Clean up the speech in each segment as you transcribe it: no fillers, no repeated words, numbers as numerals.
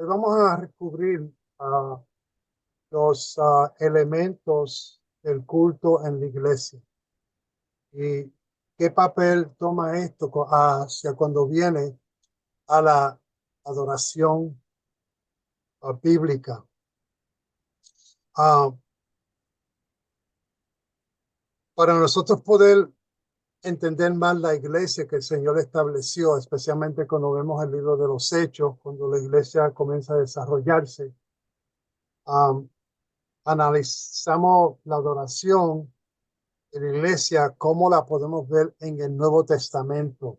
vamos a descubrir los elementos del culto en la iglesia y qué papel toma esto hacia cuando viene a la adoración bíblica. Para nosotros poder entender más la iglesia que el Señor estableció, especialmente cuando vemos el libro de los Hechos, cuando la iglesia comienza a desarrollarse, analizamos la adoración de la iglesia, cómo la podemos ver en el Nuevo Testamento.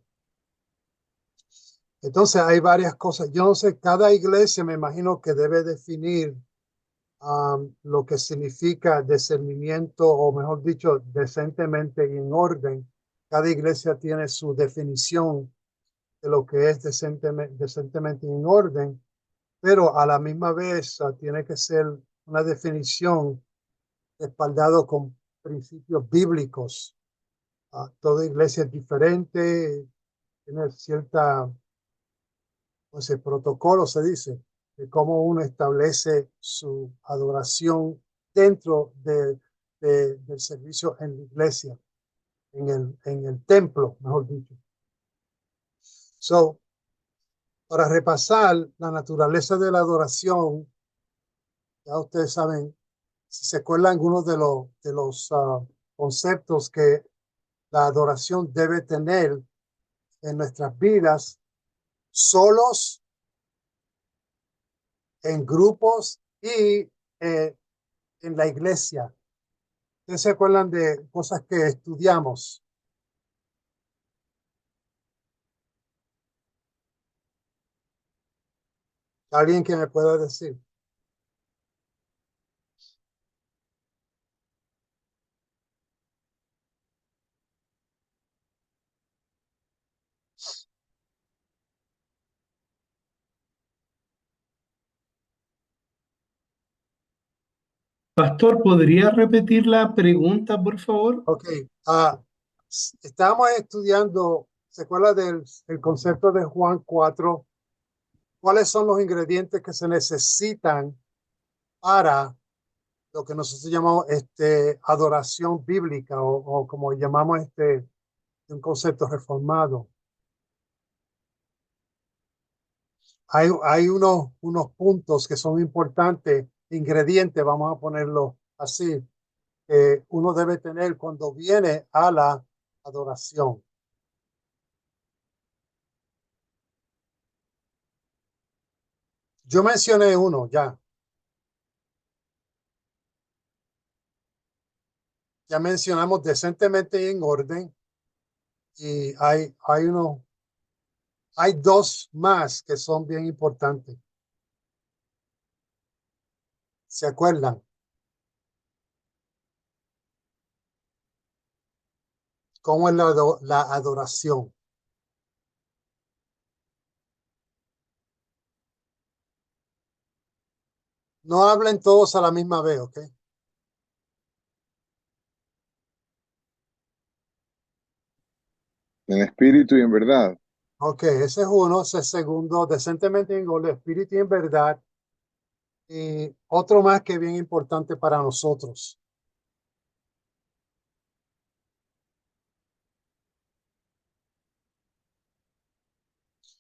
Entonces hay varias cosas. Yo no sé, cada iglesia me imagino que debe definir lo que significa discernimiento, o mejor dicho, decentemente y en orden. Cada iglesia tiene su definición de lo que es decentemente y en orden, pero a la misma vez tiene que ser una definición respaldado con principios bíblicos. Toda iglesia es diferente, tiene cierta, no sé, protocolo, se dice, de cómo uno establece su adoración dentro del servicio en la iglesia, en el templo, mejor dicho. So, para repasar la naturaleza de la adoración, ya ustedes saben, si se acuerdan algunos de los conceptos que la adoración debe tener en nuestras vidas, solos, en grupos y en la iglesia. ¿Ustedes se acuerdan de cosas que estudiamos? ¿Alguien que me pueda decir? Pastor, ¿podría repetir la pregunta, por favor? Ok. Estábamos estudiando, ¿se acuerda el concepto de Juan 4? ¿Cuáles son los ingredientes que se necesitan para lo que nosotros llamamos adoración bíblica, o como llamamos un concepto reformado? Hay unos puntos que son importantes, ingredientes, vamos a ponerlo así, que uno debe tener cuando viene a la adoración. Yo mencioné uno ya. Ya mencionamos decentemente y en orden. Y hay dos más que son bien importantes. ¿Se acuerdan? ¿Cómo es la adoración? No hablen todos a la misma vez, ¿ok? En espíritu y en verdad. Ok, ese es uno. Ese es segundo, decentemente en orden, espíritu y en verdad. Y otro más que es bien importante para nosotros.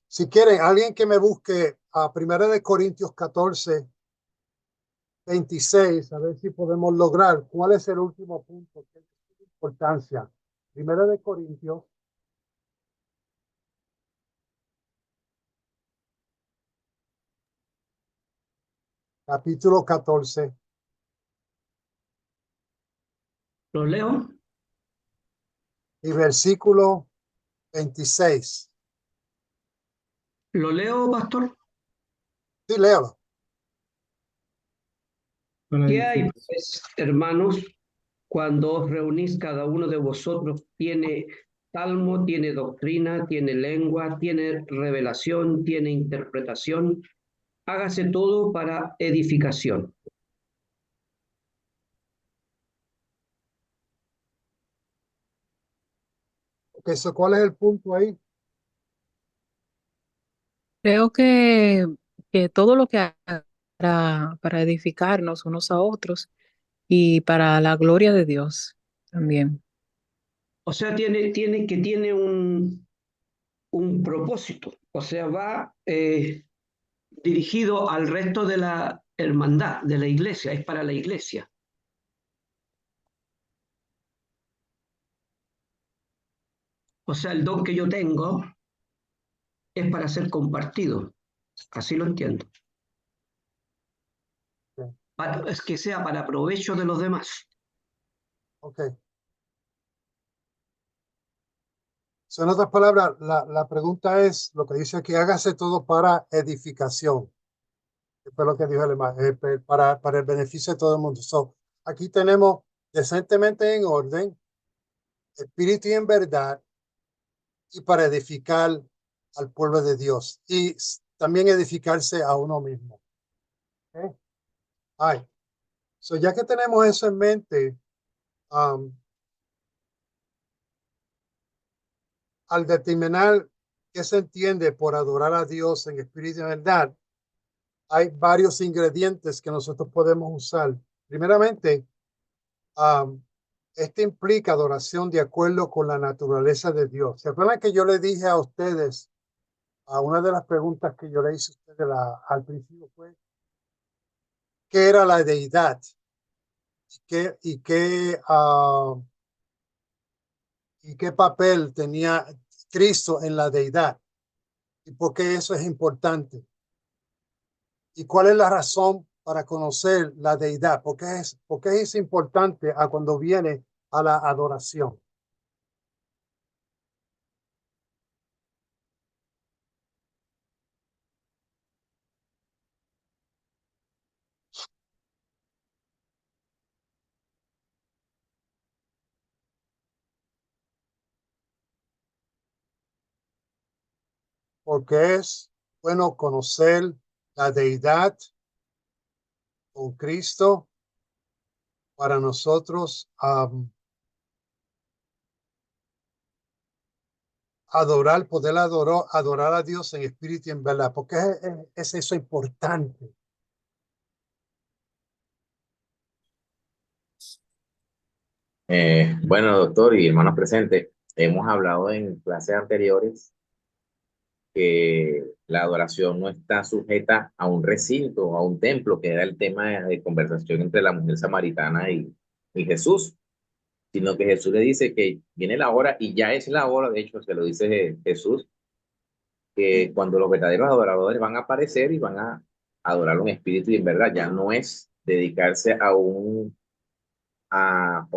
Si quieren, alguien que me busque a 1 Corintios 14, 26, a ver si podemos lograr cuál es el último punto que tiene importancia. 1 Corintios, capítulo 14. ¿Lo leo? Y versículo 26. ¿Lo leo, pastor? Sí, léalo. ¿Qué hay, pues, hermanos, cuando os reunís cada uno de vosotros? Tiene salmo, tiene doctrina, tiene lengua, tiene revelación, tiene interpretación. Hágase todo para edificación. ¿Cuál es el punto ahí? Creo que que todo lo que haga para edificarnos unos a otros y para la gloria de Dios también. O sea, tiene un propósito, o sea, va dirigido al resto de la hermandad, de la iglesia, es para la iglesia. O sea, el don que yo tengo es para ser compartido, así lo entiendo. Sí. Es que sea para provecho de los demás. Ok. So, en otras palabras, la pregunta es, lo que dice aquí, hágase todo para edificación. Fue lo que dijo el hermano, para el beneficio de todo el mundo. So, aquí tenemos decentemente en orden, espíritu y en verdad, y para edificar al pueblo de Dios y también edificarse a uno mismo. ¿Okay? Ay, so ya que tenemos eso en mente, al determinar qué se entiende por adorar a Dios en espíritu y en verdad, hay varios ingredientes que nosotros podemos usar. Primeramente, este implica adoración de acuerdo con la naturaleza de Dios. ¿Se acuerdan que yo le dije a ustedes, a una de las preguntas que yo le hice a ustedes al principio fue, ¿qué era la deidad? ¿Y qué papel tenía Cristo en la deidad? ¿Y por qué eso es importante? ¿Y cuál es la razón para conocer la deidad? Por qué es importante a cuando viene a la adoración? Porque es bueno conocer la deidad con Cristo para nosotros adorar a Dios en espíritu y en verdad. Porque es eso importante. Bueno, doctor y hermanos presentes, hemos hablado en clases anteriores que la adoración no está sujeta a un recinto, a un templo, que era el tema de conversación entre la mujer samaritana y Jesús, sino que Jesús le dice que viene la hora y ya es la hora, de hecho se lo dice Jesús, que cuando los verdaderos adoradores van a aparecer y van a adorarlo en espíritu y en verdad, ya no es dedicarse o a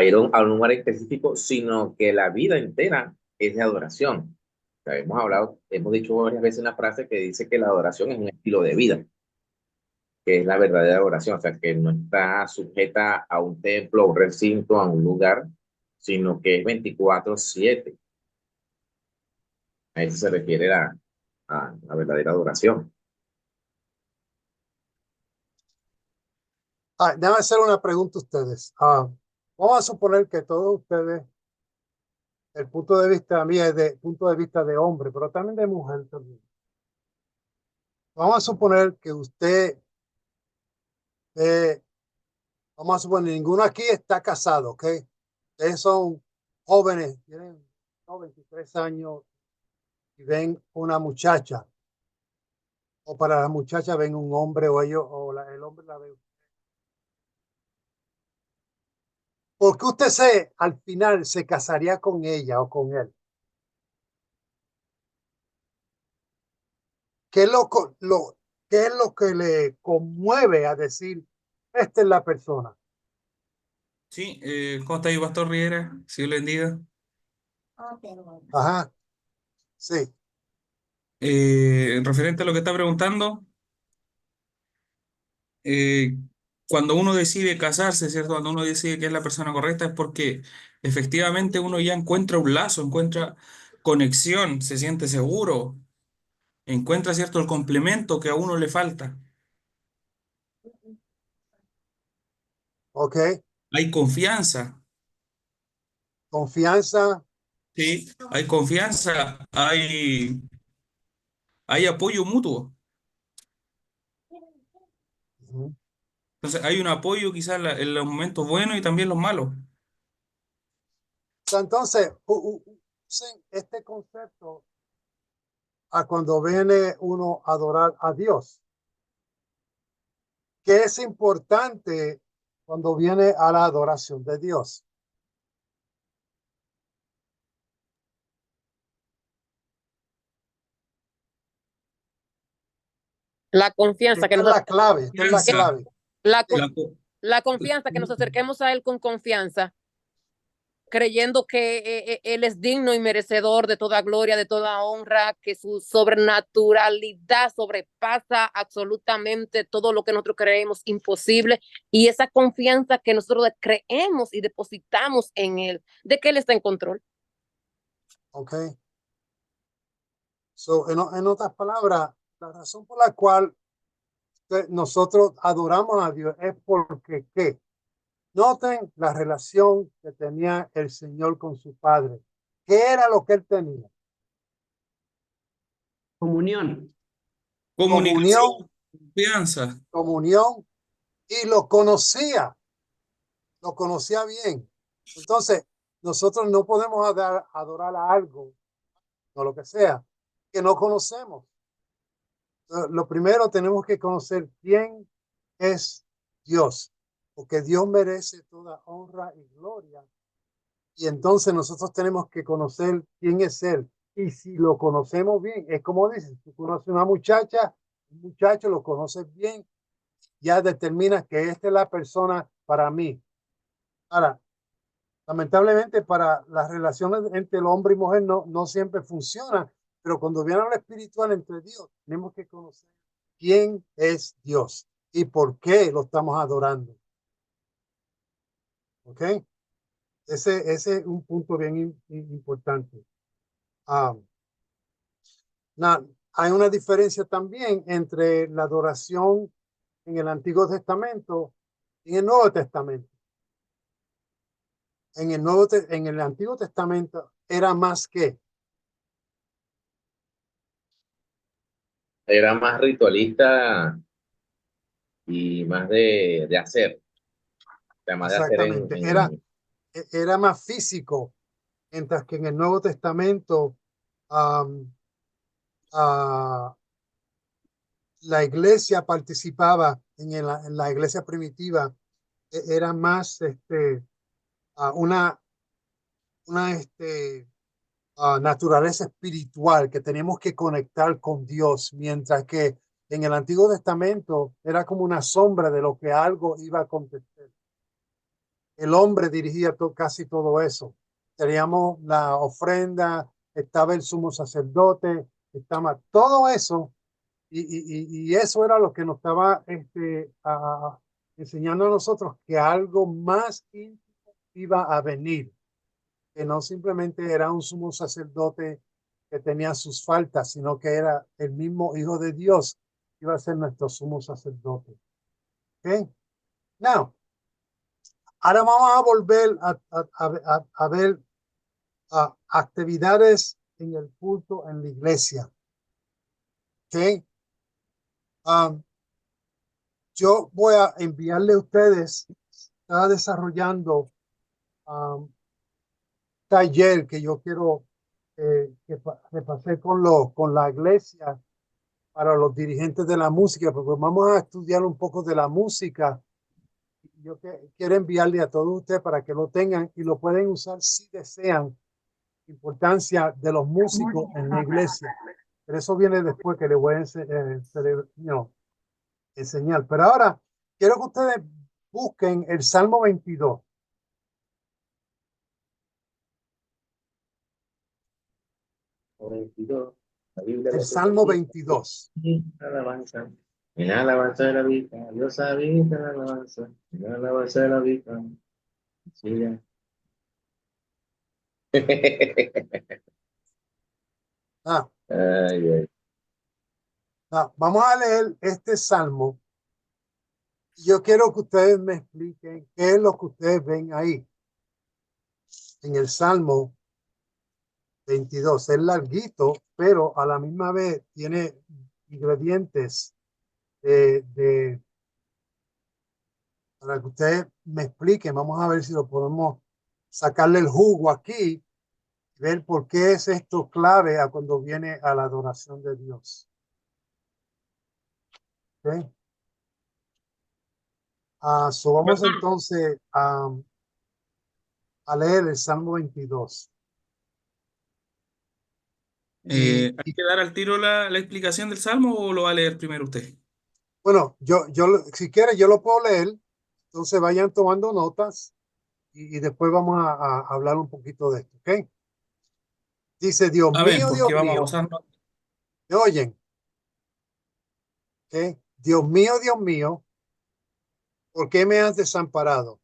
ir a un lugar específico, sino que la vida entera es de adoración. O sea, hemos hablado, hemos dicho varias veces una frase que dice que la adoración es un estilo de vida, que es la verdadera adoración, o sea, que no está sujeta a un templo, a un recinto, a un lugar, sino que es 24/7. A eso se refiere a la verdadera adoración. Déjame hacer una pregunta a ustedes. Vamos a suponer que todos ustedes, el punto de vista mío es de punto de vista de hombre, pero también de mujer también. Vamos a suponer que usted, vamos a suponer, ninguno aquí está casado, ¿ok? Ustedes son jóvenes, tienen 23 años y ven una muchacha, o para la muchacha ven un hombre o ellos, el hombre la ve. ¿Por qué usted al final se casaría con ella o con él? ¿Qué es qué es lo que le conmueve a decir, esta es la persona? Sí, ¿cómo está ahí, Pastor Riera? Si lo bendiga. Ajá, sí, Referente a lo que está preguntando, eh, cuando uno decide casarse, ¿cierto? Cuando uno decide que es la persona correcta, es porque efectivamente uno ya encuentra un lazo, encuentra conexión, se siente seguro, encuentra, ¿cierto?, el complemento que a uno le falta. ok. Hay confianza, Confianza, ¿sí? Hay confianza, hay apoyo mutuo. Ujú. Entonces hay un apoyo quizás en los momentos buenos y también los malos. So, entonces, usen este concepto a cuando viene uno a adorar a Dios. ¿Qué es importante cuando viene a la adoración de Dios? La confianza que Esta es nos, la clave, esta es la que- Confianza, clave. la, la co- la confianza, que nos acerquemos a Él con confianza, creyendo que Él es digno y merecedor de toda gloria, de toda honra, que su sobrenaturalidad sobrepasa absolutamente todo lo que nosotros creemos imposible, y esa confianza que nosotros creemos y depositamos en Él, de que Él está en control. Ok. So, en otras palabras, la razón por la cual nosotros adoramos a Dios es porque, ¿qué? Noten la relación que tenía el Señor con su Padre. ¿Qué era lo que él tenía? Comunión. comunicación, confianza. Comunión, y lo conocía bien. Entonces, nosotros no podemos adorar a algo, o lo que sea, que no conocemos. Lo primero, tenemos que conocer quién es Dios, porque Dios merece toda honra y gloria. Y entonces nosotros tenemos que conocer quién es Él. Y si lo conocemos bien, es como dices, tú conoces una muchacha, un muchacho, lo conoces bien, ya determinas que esta es la persona para mí. Ahora, lamentablemente para las relaciones entre el hombre y mujer no siempre funcionan, pero cuando viene a lo espiritual entre Dios, tenemos que conocer quién es Dios y por qué lo estamos adorando. ¿Ok? Ese es un punto bien importante. Hay una diferencia también entre la adoración en el Antiguo Testamento y en el Nuevo Testamento. En el Antiguo Testamento era más que Era más ritualista y más de hacer, o sea, más de hacer exactamente, era más físico, mientras que en el Nuevo Testamento um, uh, la iglesia participaba en la iglesia primitiva, era más una naturaleza espiritual, que tenemos que conectar con Dios, mientras que en el Antiguo Testamento era como una sombra de lo que algo iba a acontecer. El hombre dirigía casi todo eso. Teníamos la ofrenda, estaba el sumo sacerdote, estaba todo eso, y eso era lo que nos estaba enseñando a nosotros, que algo más íntimo iba a venir, que no simplemente era un sumo sacerdote que tenía sus faltas, sino que era el mismo Hijo de Dios que iba a ser nuestro sumo sacerdote. ¿Okay? Now, ahora vamos a volver a ver actividades en el culto en la iglesia. ¿Okay? Yo voy a enviarle a ustedes, está desarrollando taller que yo quiero que repasé con la iglesia para los dirigentes de la música, porque vamos a estudiar un poco de la música. Yo quiero enviarle a todos ustedes para que lo tengan y lo pueden usar si desean. Importancia de los músicos en la iglesia. Pero eso viene después, que les voy a enseñar. Pero ahora quiero que ustedes busquen el Salmo 22. La Biblia El lo Salmo dice. 22. Alabanza. En alabanza de la vida, Dios habita en alabanza. En alabanza de la vida. Sí, ya. Ah, Ay, ay. Vamos a leer este Salmo. Yo quiero que ustedes me expliquen qué es lo que ustedes ven ahí. En el Salmo 22. Es larguito, pero a la misma vez tiene ingredientes de para que ustedes me expliquen. Vamos a ver si lo podemos sacarle el jugo aquí, ver por qué es esto clave a cuando viene a la adoración de Dios. ¿Okay? Vamos entonces a leer el Salmo 22. ¿Hay que dar al tiro la explicación del Salmo o lo va a leer primero usted? Bueno, si quiere, yo lo puedo leer. Entonces vayan tomando notas y después vamos a hablar un poquito de esto, ¿ok? Dice, Dios Amén, mío, Dios porque vamos a mío. gozarnos. ¿Me oyen? ¿Ok? Dios mío, ¿por qué me has desamparado?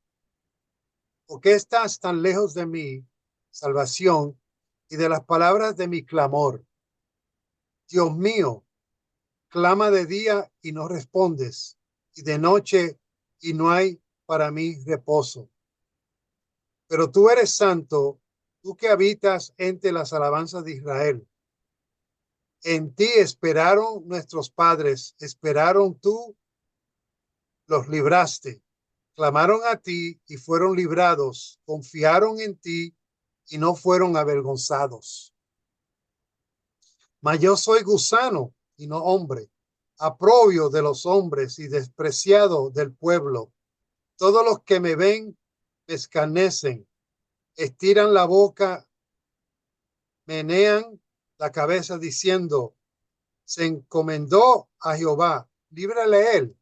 ¿Por qué estás tan lejos de mi salvación y de las palabras de mi clamor? Dios mío, clama de día y no respondes, y de noche y no hay para mí reposo. Pero tú eres santo, tú que habitas entre las alabanzas de Israel. En ti esperaron nuestros padres, esperaron tú, los libraste. Clamaron a ti y fueron librados, confiaron en ti y no fueron avergonzados. Mas yo soy gusano y no hombre, aprobio de los hombres y despreciado del pueblo. Todos los que me ven me escarnecen, estiran la boca, menean la cabeza diciendo, se encomendó a Jehová, líbrale él,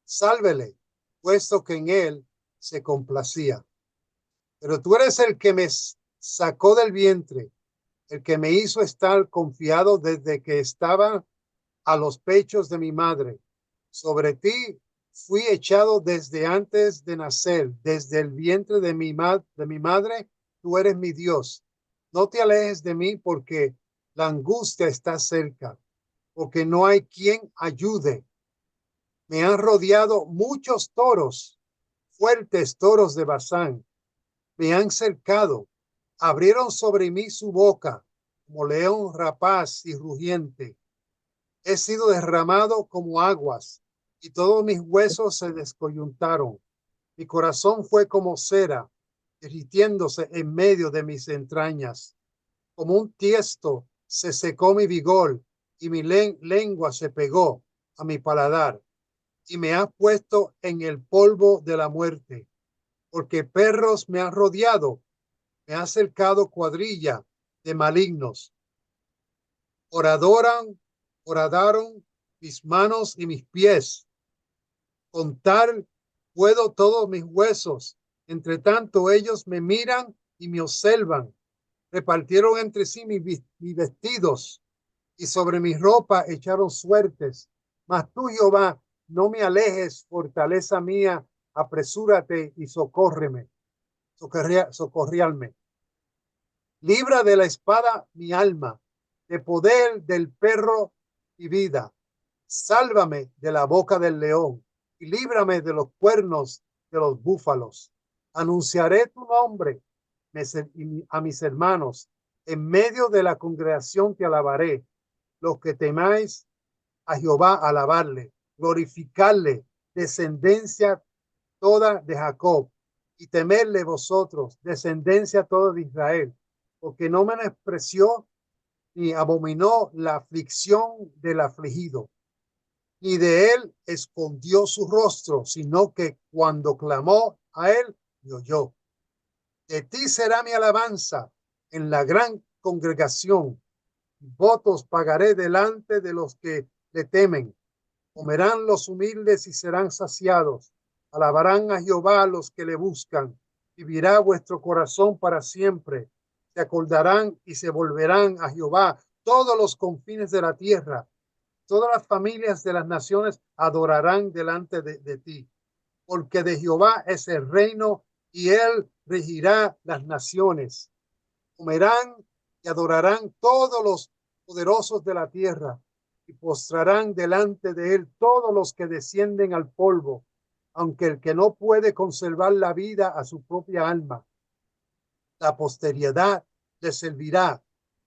sálvele, puesto que en él se complacía. Pero tú eres el que me sacó del vientre, el que me hizo estar confiado desde que estaba a los pechos de mi madre. Sobre ti fui echado desde antes de nacer, desde el vientre de mi madre, tú eres mi Dios. No te alejes de mí porque la angustia está cerca, porque no hay quien ayude. Me han rodeado muchos toros, fuertes toros de Basán. Me han cercado, abrieron sobre mí su boca, como león rapaz y rugiente. He sido derramado como aguas, y todos mis huesos se descoyuntaron. Mi corazón fue como cera, derritiéndose en medio de mis entrañas. Como un tiesto se secó mi vigor, y mi lengua se pegó a mi paladar, y me has puesto en el polvo de la muerte, porque perros me han rodeado, me ha cercado cuadrilla de malignos. Horadaron mis manos y mis pies. Contar puedo todos mis huesos. Entre tanto ellos me miran y me observan. Repartieron entre sí mis vestidos y sobre mi ropa echaron suertes. Mas tú, Jehová, no me alejes, fortaleza mía, apresúrate y socórreme. Socorrialme. Libra de la espada mi alma, de poder del perro mi vida. Sálvame de la boca del león y líbrame de los cuernos de los búfalos. Anunciaré tu nombre a mis hermanos. En medio de la congregación te alabaré. Los que temáis a Jehová, alabarle, glorificarle, descendencia toda de Jacob, y temerle vosotros, descendencia toda de Israel, porque no menospreció ni abominó la aflicción del afligido, ni de él escondió su rostro, sino que cuando clamó a él, me oyó. De ti será mi alabanza en la gran congregación. Votos pagaré delante de los que le temen. Comerán los humildes y serán saciados. Alabarán a Jehová los que le buscan. Vivirá vuestro corazón para siempre. Se acordarán y se volverán a Jehová todos los confines de la tierra. Todas las familias de las naciones adorarán delante de ti. Porque de Jehová es el reino y él regirá las naciones. Comerán y adorarán todos los poderosos de la tierra y postrarán delante de él todos los que descienden al polvo, aunque el que no puede conservar la vida a su propia alma. La posteridad le servirá.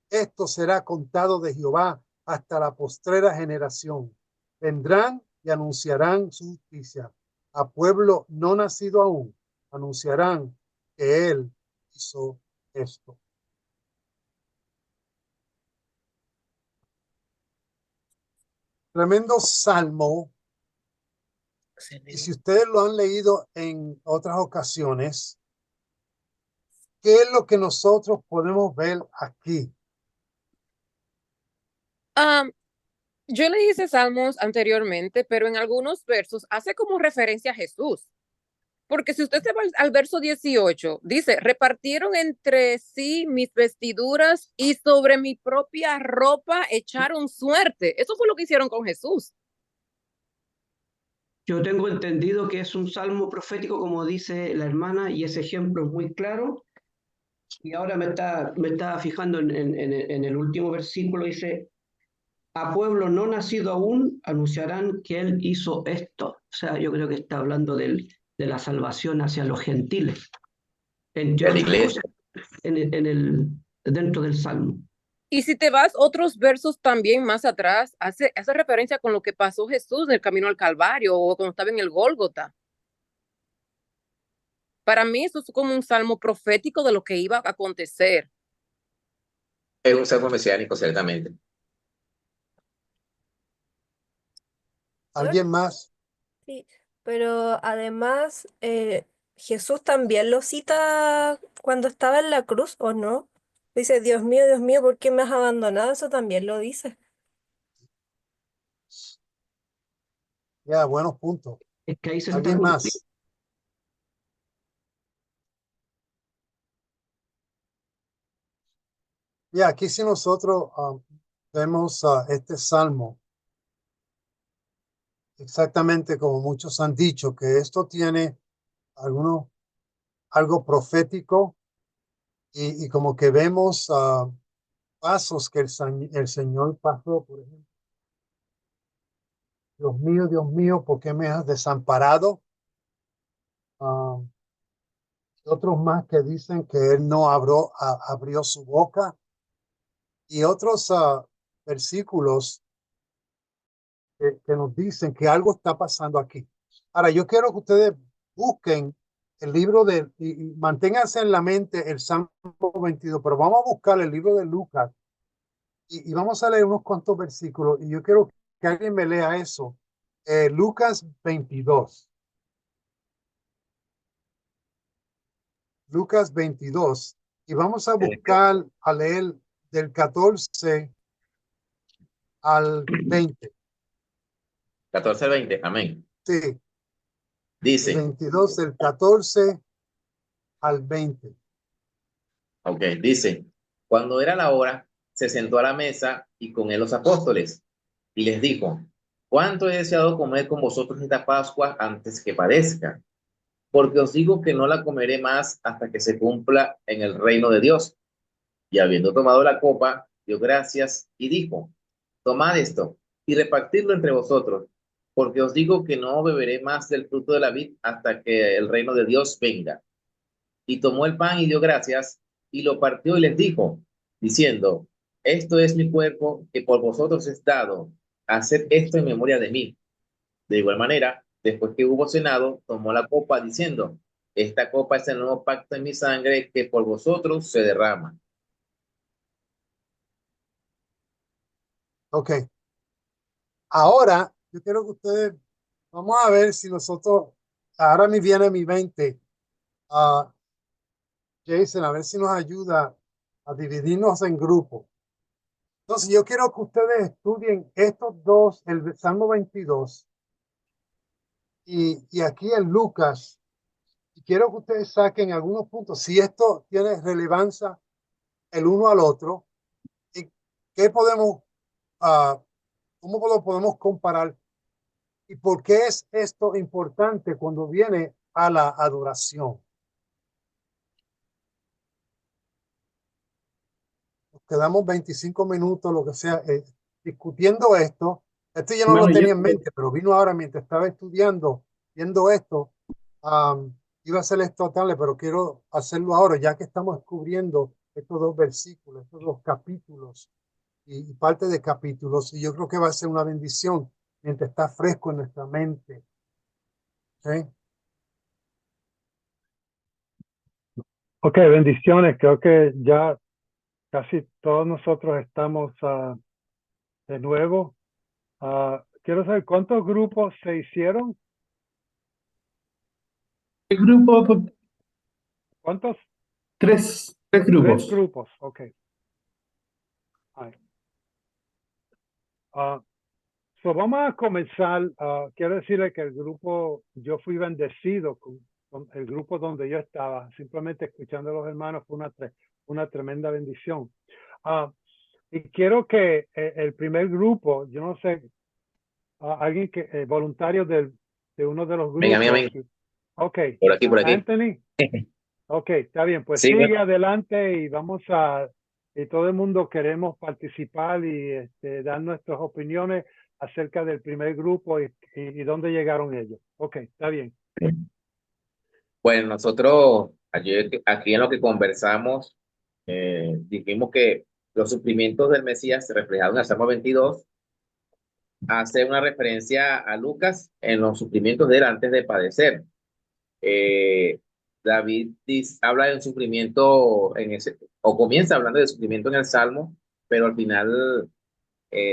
Esto será contado de Jehová hasta la postrera generación. Vendrán y anunciarán su justicia a pueblo no nacido aún, anunciarán que él hizo esto. Tremendo salmo. Y si ustedes lo han leído en otras ocasiones, ¿qué es lo que nosotros podemos ver aquí? Yo le hice salmos anteriormente, pero en algunos versos hace como referencia a Jesús. Porque si usted se va al verso 18, dice, repartieron entre sí mis vestiduras y sobre mi propia ropa echaron suerte. Eso fue lo que hicieron con Jesús. Yo tengo entendido que es un salmo profético, como dice la hermana, y ese ejemplo es muy claro. Y ahora me está fijando en el último versículo, dice, a pueblo no nacido aún anunciarán que él hizo esto. O sea, yo creo que está hablando de la salvación hacia los gentiles. Entre De la otras iglesia. cosas, dentro del salmo. Y si te vas otros versos también más atrás, hace referencia con lo que pasó Jesús en el camino al Calvario o cuando estaba en el Gólgota. Para mí eso es como un salmo profético de lo que iba a acontecer. Es un salmo mesiánico, ciertamente. ¿Alguien más? Sí, pero además Jesús también lo cita cuando estaba en la cruz, ¿o no? Dice, Dios mío, ¿por qué me has abandonado? Eso también lo dice. Ya, buenos puntos. Es que ahí se está ¿Alguien cumpliendo. más? Ya, aquí si nosotros vemos este salmo, exactamente como muchos han dicho, que esto tiene algo profético y como que vemos pasos que el Señor pasó, por ejemplo. Dios mío, ¿por qué me has desamparado? Otros más que dicen que Él no abrió su boca. Y otros versículos que nos dicen que algo está pasando aquí. Ahora, yo quiero que ustedes busquen el libro y manténganse en la mente el Salmo 22, pero vamos a buscar el libro de Lucas y vamos a leer unos cuantos versículos y yo quiero que alguien me lea eso. Lucas 22. Lucas 22. Y vamos a buscar a leer del 14 al 20. 14 al 20, amén. Sí, el Dice, 22, del 14 al 20. ok, dice, cuando era la hora, se sentó a la mesa y con él los apóstoles y les dijo, ¿cuánto he deseado comer con vosotros esta Pascua antes que padezca? Porque os digo que no la comeré más hasta que se cumpla en el reino de Dios. Y habiendo tomado la copa, dio gracias y dijo, tomad esto y repartidlo entre vosotros, porque os digo que no beberé más del fruto de la vid hasta que el reino de Dios venga. Y tomó el pan y dio gracias y lo partió y les dijo, diciendo, esto es mi cuerpo que por vosotros es dado, haced esto en memoria de mí. De igual manera, después que hubo cenado, tomó la copa diciendo, esta copa es el nuevo pacto en mi sangre que por vosotros se derrama. Ok. Ahora, yo quiero que ustedes, vamos a ver si nosotros, ahora me viene a mi mente, Jason, a ver si nos ayuda a dividirnos en grupos. Entonces, yo quiero que ustedes estudien estos dos, el Salmo 22 y aquí en Lucas. Y quiero que ustedes saquen algunos puntos, si esto tiene relevancia el uno al otro, y qué podemos, cómo lo podemos comparar y por qué es esto importante cuando viene a la adoración. Nos quedamos 25 minutos, lo que sea, discutiendo esto. Esto ya no Hermano, lo tenía yo, en mente, pero vino ahora mientras estaba estudiando, viendo esto. Iba a hacer esto tarde, pero quiero hacerlo ahora, ya que estamos descubriendo estos dos versículos, estos dos capítulos y parte de capítulos. Y yo creo que va a ser una bendición mientras está fresco en nuestra mente. Ok. Ok, bendiciones. Creo que ya casi todos nosotros estamos de nuevo. Quiero saber cuántos grupos se hicieron. El grupo, ¿Cuántos? tres Tres grupos. grupos. Ok. All right. So vamos a comenzar. Quiero decirle que el grupo, yo fui bendecido con el grupo donde yo estaba. Simplemente escuchando a los hermanos fue una tremenda bendición. Y quiero que el primer grupo, yo no sé, alguien que voluntario de uno de los Venga, venga, grupos. venga. Ok, Por aquí, por aquí. Anthony. Ok, está bien, pues Sí, sigue adelante y y todo el mundo queremos participar y dar nuestras opiniones acerca del primer grupo y dónde llegaron ellos. Ok, está bien. bueno, nosotros aquí en lo que conversamos, dijimos que los sufrimientos del Mesías reflejados en el Salmo 22 hace una referencia a Lucas en los sufrimientos de él antes de padecer. David habla de un sufrimiento o comienza hablando de sufrimiento en el Salmo, pero al final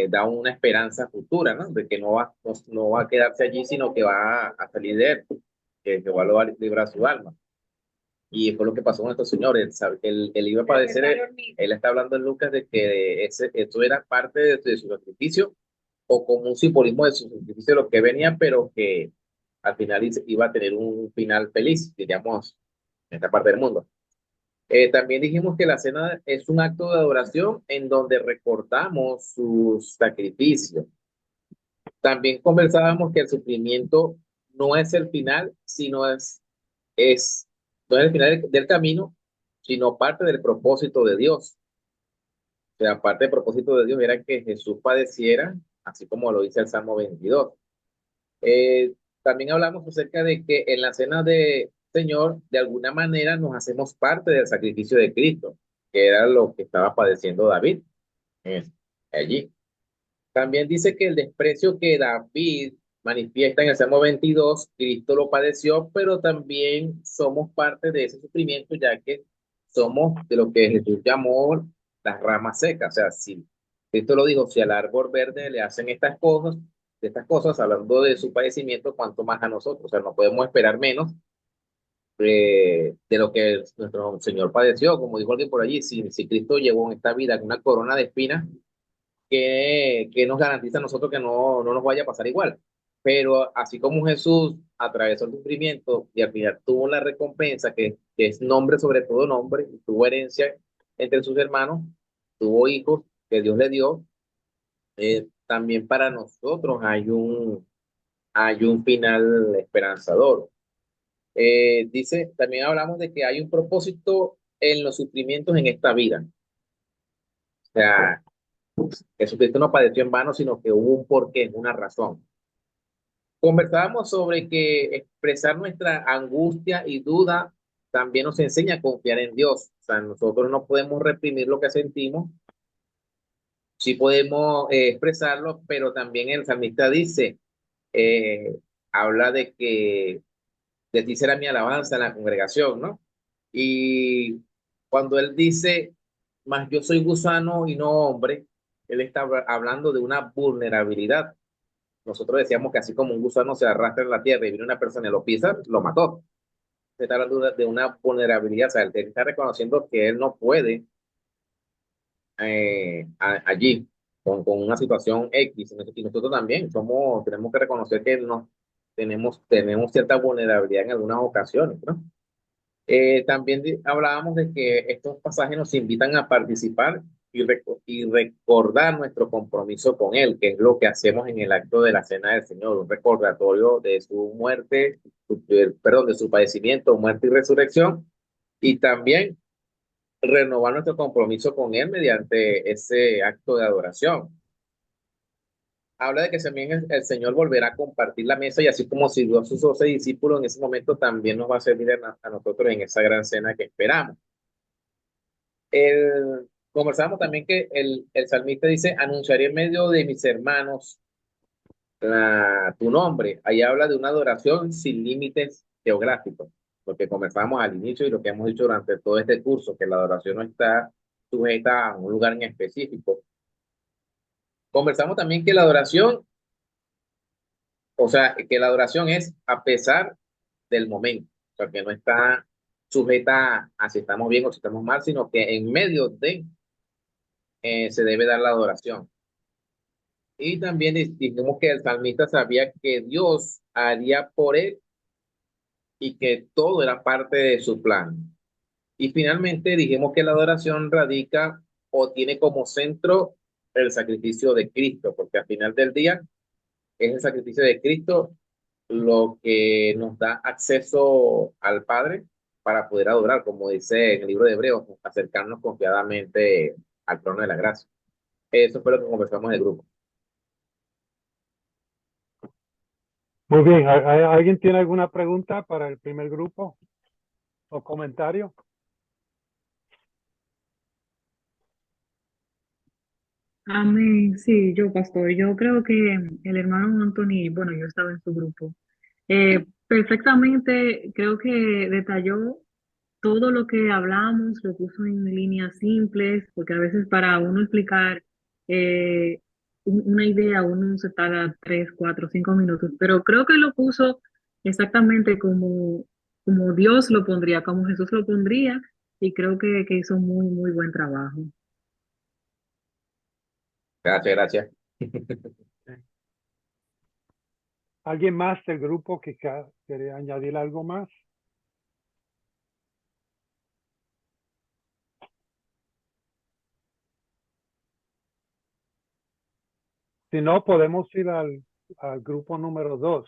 da una esperanza futura, ¿no? De que no va a quedarse allí, sino que va a salir de él, que va a lograr librar su alma. Y fue lo que pasó con estos señores. Él iba a padecer, él está hablando en Lucas de que esto era parte de su sacrificio o como un simbolismo de su sacrificio de lo que venía, pero que al final iba a tener un final feliz, diríamos, en esta parte del mundo. También dijimos que la cena es un acto de adoración en donde recordamos sus sacrificios. También conversábamos que el sufrimiento no es el final, sino es, no es el final del camino, sino parte del propósito de Dios. O sea, parte del propósito de Dios era que Jesús padeciera, así como lo dice el Salmo 22. También hablamos acerca de que en la cena de Señor, de alguna manera nos hacemos parte del sacrificio de Cristo, que era lo que estaba padeciendo David eh, allí. También dice que el desprecio que David manifiesta en el Salmo 22, Cristo lo padeció, pero también somos parte de ese sufrimiento, ya que somos de lo que Jesús llamó las ramas secas. O sea, si Cristo lo dijo, si al árbol verde le hacen estas cosas, hablando de su padecimiento, cuanto más a nosotros. O sea, no podemos esperar menos de lo que nuestro Señor padeció. Como dijo alguien por allí, si Cristo llevó en esta vida una corona de espinas, que nos garantiza a nosotros que no nos vaya a pasar igual. Pero así como Jesús atravesó el sufrimiento y al final tuvo la recompensa, que es nombre sobre todo nombre, y tuvo herencia entre sus hermanos, tuvo hijos que Dios le dio, también para nosotros hay un final esperanzador. También hablamos de que hay un propósito en los sufrimientos en esta vida. O sea, Jesucristo no padeció en vano, sino que hubo un porqué, una razón. Conversábamos sobre que expresar nuestra angustia y duda también nos enseña a confiar en Dios. O sea, nosotros no podemos reprimir lo que sentimos, sí podemos expresarlo, pero también el salmista dice, eh, habla de que de ti será mi alabanza en la congregación, ¿no? Y cuando él dice, mas yo soy gusano y no hombre, él está hablando de una vulnerabilidad. Nosotros decíamos que así como un gusano se arrastra en la tierra y viene una persona y lo pisa, lo mató. Se está hablando de una vulnerabilidad, o sea, él está reconociendo que él no puede allí con una situación X. Y nosotros también tenemos que reconocer que tenemos cierta vulnerabilidad en algunas ocasiones, ¿no? También hablábamos de que estos pasajes nos invitan a participar y recordar nuestro compromiso con Él, que es lo que hacemos en el acto de la Cena del Señor, un recordatorio de su muerte, de su padecimiento, muerte y resurrección, y también renovar nuestro compromiso con Él mediante ese acto de adoración. Habla de que también el Señor volverá a compartir la mesa y así como sirvió a sus 12 discípulos en ese momento, también nos va a servir a nosotros en esa gran cena que esperamos. Conversamos también que el salmista dice, anunciaré en medio de mis hermanos tu nombre. Ahí habla de una adoración sin límites geográficos, lo que conversamos al inicio y lo que hemos dicho durante todo este curso, que la adoración no está sujeta a un lugar en específico. Conversamos también que la adoración, o sea, que la adoración es a pesar del momento, o sea, que no está sujeta a si estamos bien o si estamos mal, sino que en medio de se debe dar la adoración. Y también dijimos que el salmista sabía que Dios haría por él y que todo era parte de su plan. Y finalmente dijimos que la adoración radica o tiene como centro el sacrificio de Cristo, porque al final del día es el sacrificio de Cristo lo que nos da acceso al Padre para poder adorar, como dice en el libro de Hebreos, acercarnos confiadamente al trono de la gracia. Eso fue lo que conversamos en el grupo. Muy bien, ¿alguien tiene alguna pregunta para el primer grupo o comentario? Amén. Sí, yo, pastor, yo creo que el hermano Anthony, bueno, yo estaba en su grupo, perfectamente creo que detalló todo lo que hablamos, lo puso en líneas simples, porque a veces para uno explicar una idea uno se tarda 3, 4, 5 minutos, pero creo que lo puso exactamente como Dios lo pondría, como Jesús lo pondría, y creo que hizo muy, muy buen trabajo. Gracias, gracias. ¿Alguien más del grupo que quiere añadir algo más? Si no, podemos ir al grupo número 2.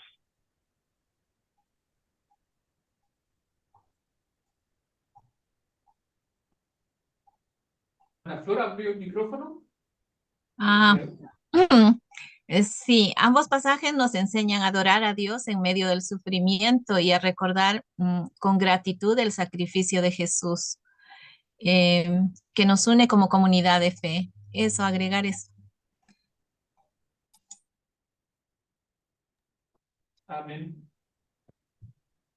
Ana Flor, abrió el micrófono. Ah, sí, ambos pasajes nos enseñan a adorar a Dios en medio del sufrimiento y a recordar con gratitud el sacrificio de Jesús, que nos une como comunidad de fe. Eso, agregar eso. Amén.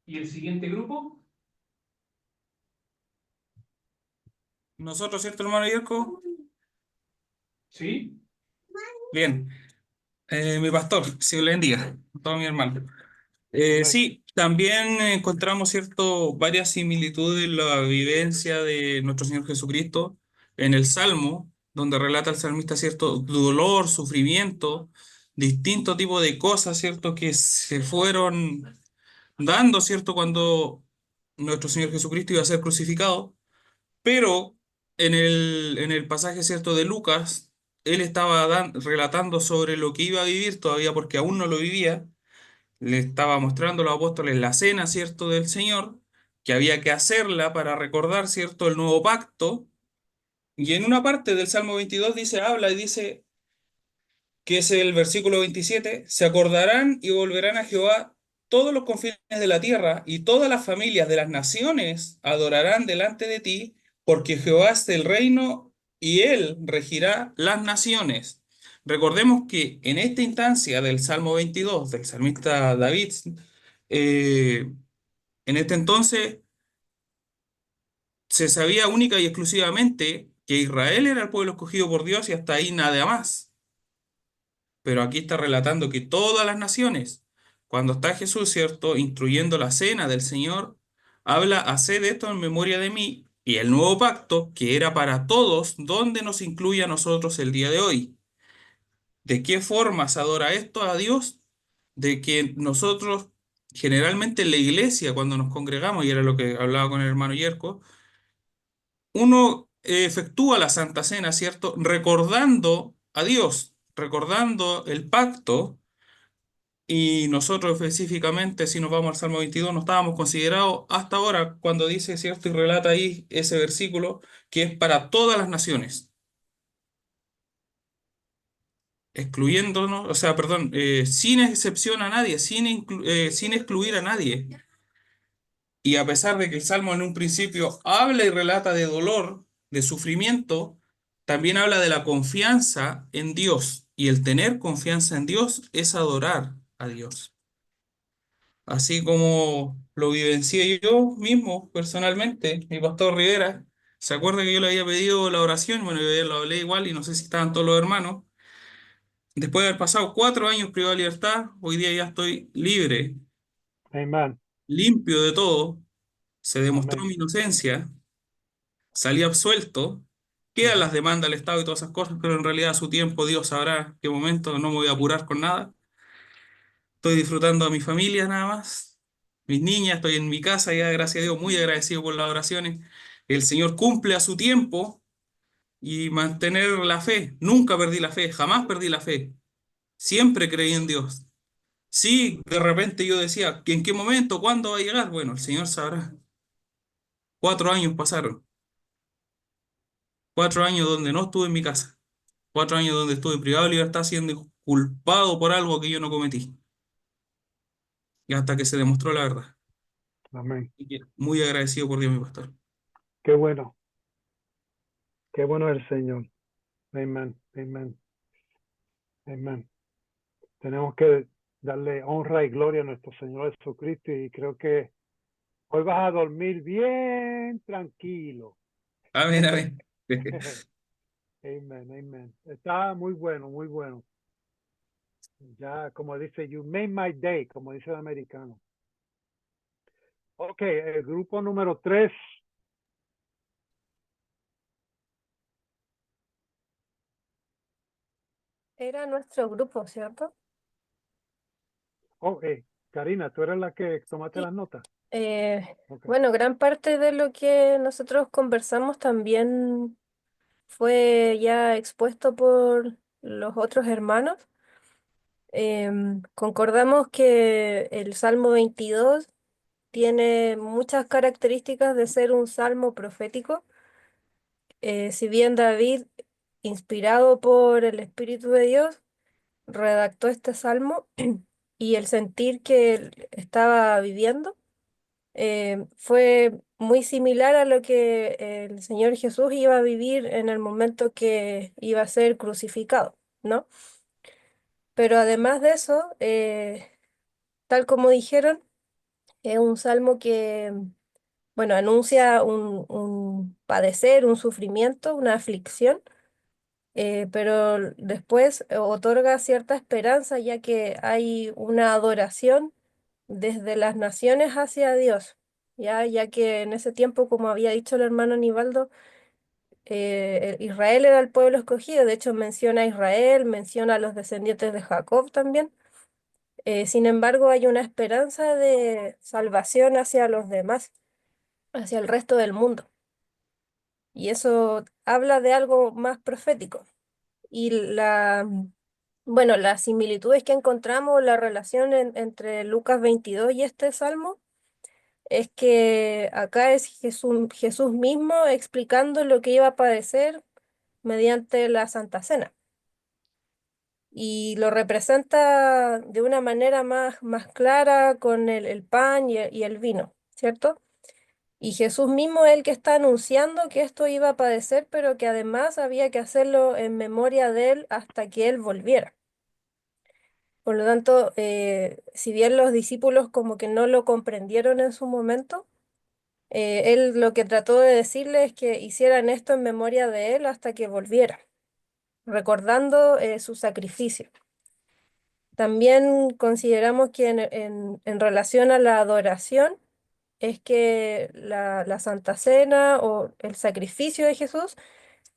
¿Y el siguiente grupo? Nosotros, ¿cierto, hermano Yerko? Sí. Bien. Mi pastor, si le bendiga, todo mi hermano. Sí, también encontramos varias similitudes en la vivencia de nuestro Señor Jesucristo en el Salmo, donde relata el salmista cierto dolor, sufrimiento, distintos tipos de cosas, cierto, que se fueron dando, cierto, cuando nuestro Señor Jesucristo iba a ser crucificado. Pero en el pasaje, cierto, de Lucas, él estaba relatando sobre lo que iba a vivir todavía porque aún no lo vivía. Le estaba mostrando a los apóstoles la cena, cierto, del Señor, que había que hacerla para recordar, cierto, el nuevo pacto. Y en una parte del Salmo 22 dice, habla y dice, que es el versículo 27, se acordarán y volverán a Jehová todos los confines de la tierra y todas las familias de las naciones adorarán delante de ti, porque Jehová es el reino y él regirá las naciones. Recordemos que en esta instancia del Salmo 22, del salmista David, en este entonces se sabía única y exclusivamente que Israel era el pueblo escogido por Dios y hasta ahí nada más. Pero aquí está relatando que todas las naciones, cuando está Jesús, ¿cierto?, instruyendo la cena del Señor, habla, haced esto en memoria de mí, y el nuevo pacto, que era para todos, donde nos incluye a nosotros el día de hoy. ¿De qué forma se adora esto a Dios? De que nosotros, generalmente en la iglesia, cuando nos congregamos, y era lo que hablaba con el hermano Yerko, uno efectúa la Santa Cena, ¿cierto?, recordando a Dios, recordando el pacto. Y nosotros específicamente, si nos vamos al Salmo 22, no estábamos considerados hasta ahora cuando dice, ¿cierto? Y relata ahí ese versículo que es para todas las naciones, excluyéndonos, o sea, perdón, sin excepción a nadie, sin excluir a nadie. Y a pesar de que el Salmo en un principio habla y relata de dolor, de sufrimiento, también habla de la confianza en Dios. Y el tener confianza en Dios es adorar a Dios. Así como lo vivencié yo mismo personalmente, mi pastor Rivera. ¿Se acuerda que yo le había pedido la oración? Bueno, yo ya lo hablé igual y no sé si estaban todos los hermanos. Después de haber pasado 4 años privado de libertad, hoy día ya estoy libre, Amen. limpio de todo. Se demostró Amén. mi inocencia, salí absuelto. Quedan las demandas al Estado y todas esas cosas, pero en realidad a su tiempo Dios sabrá qué momento, no me voy a apurar con nada. Estoy disfrutando a mi familia nada más, mis niñas, estoy en mi casa ya, gracias a Dios, muy agradecido por las oraciones. El Señor cumple a su tiempo y mantener la fe. Nunca perdí la fe, jamás perdí la fe. Siempre creí en Dios. Sí, de repente yo decía, ¿en qué momento? ¿Cuándo va a llegar? Bueno, el Señor sabrá. 4 años pasaron. 4 años donde no estuve en mi casa. 4 años donde estuve privado de libertad siendo culpado por algo que yo no cometí. Y hasta que se demostró la verdad. Amén. Y que muy agradecido por Dios, mi pastor. Qué bueno. Qué bueno es el Señor. Amén. Amén. Amén. Tenemos que darle honra y gloria a nuestro Señor Jesucristo y creo que hoy vas a dormir bien tranquilo. Amén, amén. Amén, amén. Está muy bueno, muy bueno. Ya, como dice, you made my day, como dice el americano. Ok, el grupo número 3. Era nuestro grupo, ¿cierto? Oh, Karina, tú eres la que tomaste Sí. las notas. Ok. Bueno, gran parte de lo que nosotros conversamos también fue ya expuesto por los otros hermanos. Concordamos que el Salmo 22 tiene muchas características de ser un salmo profético. Si bien David, inspirado por el Espíritu de Dios, redactó este salmo y el sentir que él estaba viviendo fue muy similar a lo que el Señor Jesús iba a vivir en el momento que iba a ser crucificado, ¿no? Pero además de eso, tal como dijeron, es un salmo que, bueno, anuncia un padecer, un sufrimiento, una aflicción, pero después otorga cierta esperanza, ya que hay una adoración desde las naciones hacia Dios, ya que en ese tiempo, como había dicho el hermano Nivaldo, Israel era el pueblo escogido. De hecho menciona a Israel, menciona a los descendientes de Jacob también. Sin embargo, hay una esperanza de salvación hacia los demás, hacia el resto del mundo. Y eso habla de algo más profético. Y bueno, las similitudes que encontramos, la relación entre Lucas 22 y este salmo, es que acá es Jesús mismo explicando lo que iba a padecer mediante la Santa Cena. Y lo representa de una manera más clara con el pan y el vino, ¿cierto? Y Jesús mismo es el que está anunciando que esto iba a padecer, pero que además había que hacerlo en memoria de él hasta que él volviera. Por lo tanto, si bien los discípulos como que no lo comprendieron en su momento, él lo que trató de decirles es que hicieran esto en memoria de él hasta que volviera, recordando su sacrificio. También consideramos que en relación a la adoración, es que la Santa Cena o el sacrificio de Jesús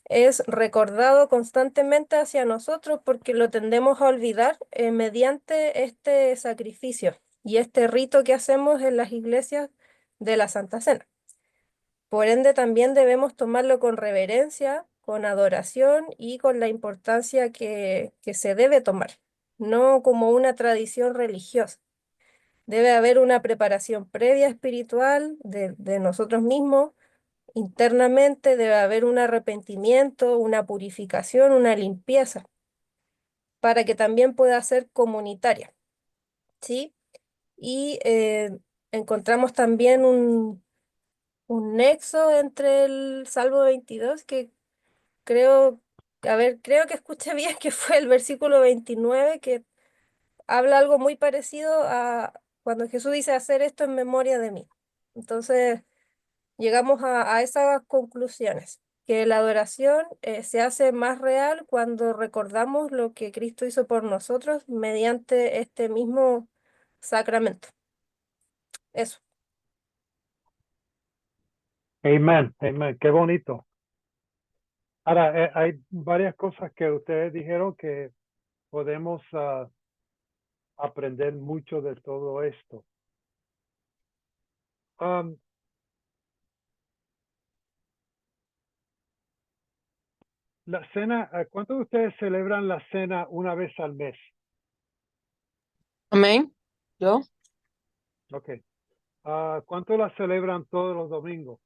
es recordado constantemente hacia nosotros porque lo tendemos a olvidar mediante este sacrificio y este rito que hacemos en las iglesias de la Santa Cena. Por ende, también debemos tomarlo con reverencia, con adoración y con la importancia que se debe tomar, no como una tradición religiosa. Debe haber una preparación previa espiritual de nosotros mismos. Internamente debe haber un arrepentimiento, una purificación, una limpieza, para que también pueda ser comunitaria, ¿sí? Y encontramos también un nexo entre el Salmo 22, que creo a ver, creo que escuché bien que fue el versículo 29 que habla algo muy parecido a cuando Jesús dice hacer esto en memoria de mí. Entonces, llegamos a esas conclusiones, que la adoración se hace más real cuando recordamos lo que Cristo hizo por nosotros mediante este mismo sacramento. Eso. Amén, amén, qué bonito. Ahora, hay varias cosas que ustedes dijeron que podemos aprender mucho de todo esto. La cena, ¿cuántos de ustedes celebran la cena una vez al mes? Amén. Yo. Ok. ¿Cuántos la celebran todos los domingos?